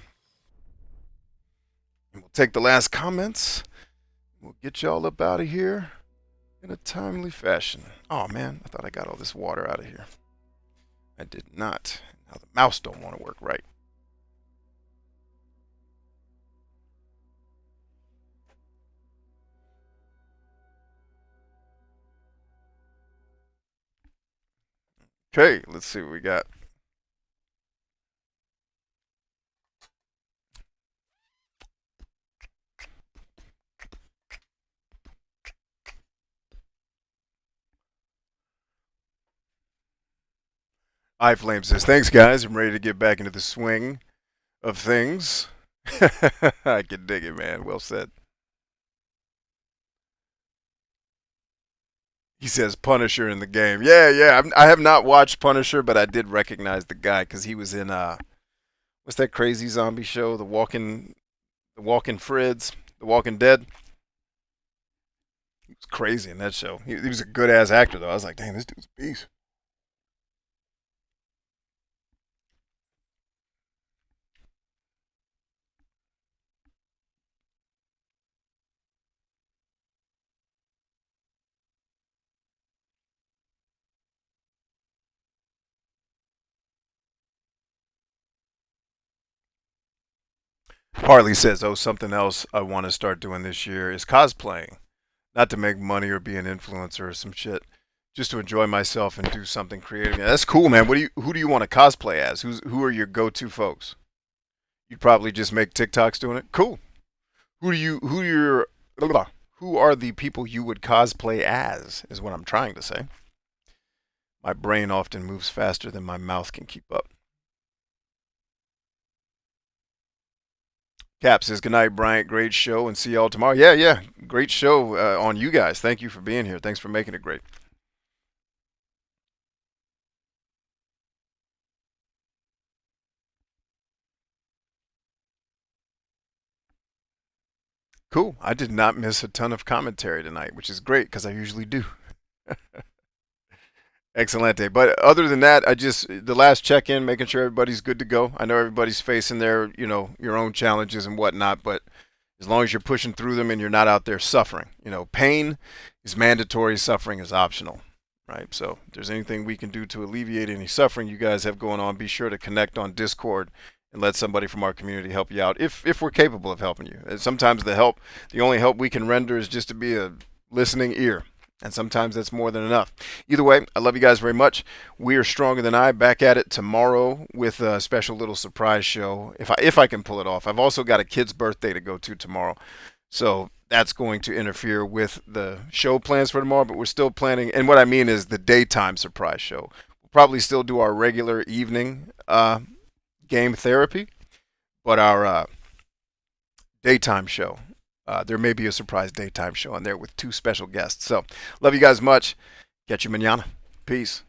we'll take the last comments. We'll get y'all up out of here in a timely fashion. Oh man, I thought I got all this water out of here. I did not. Now the mouse don't want to work right. Okay, let's see what we got. iFlame says, thanks guys, I'm ready to get back into the swing of things. I can dig it, man. Well said. He says Punisher in the game. Yeah. I have not watched Punisher, but I did recognize the guy because he was in what's that crazy zombie show? The Walking Freds, The Walking Dead. He was crazy in that show. He was a good ass actor though. I was like, dang, this dude's a beast. Harley says, oh, something else I want to start doing this year is cosplaying. Not to make money or be an influencer or some shit. Just to enjoy myself and do something creative. Yeah, that's cool, man. Who do you want to cosplay as? Who are your go-to folks? You'd probably just make TikToks doing it. Cool. Who are the people you would cosplay as? Is what I'm trying to say. My brain often moves faster than my mouth can keep up. Cap says, good night, Bryant. Great show, and see y'all tomorrow. Yeah. Great show on you guys. Thank you for being here. Thanks for making it great. Cool. I did not miss a ton of commentary tonight, which is great because I usually do. Excelente. But other than that, the last check-in, making sure everybody's good to go. I know everybody's facing their, your own challenges and whatnot, but as long as you're pushing through them and you're not out there suffering. Pain is mandatory, suffering is optional, right? So if there's anything we can do to alleviate any suffering you guys have going on, be sure to connect on Discord and let somebody from our community help you out if we're capable of helping you. And sometimes the only help we can render is just to be a listening ear. And sometimes that's more than enough. Either way, I love you guys very much. We are Stronger Than I, back at it tomorrow with a special little surprise show, if I can pull it off. I've also got a kid's birthday to go to tomorrow. So that's going to interfere with the show plans for tomorrow, but we're still planning. And what I mean is the daytime surprise show. We'll probably still do our regular evening game therapy, but our daytime show, there may be a surprise daytime show on there with 2 special guests. So love you guys much. Catch you mañana. Peace.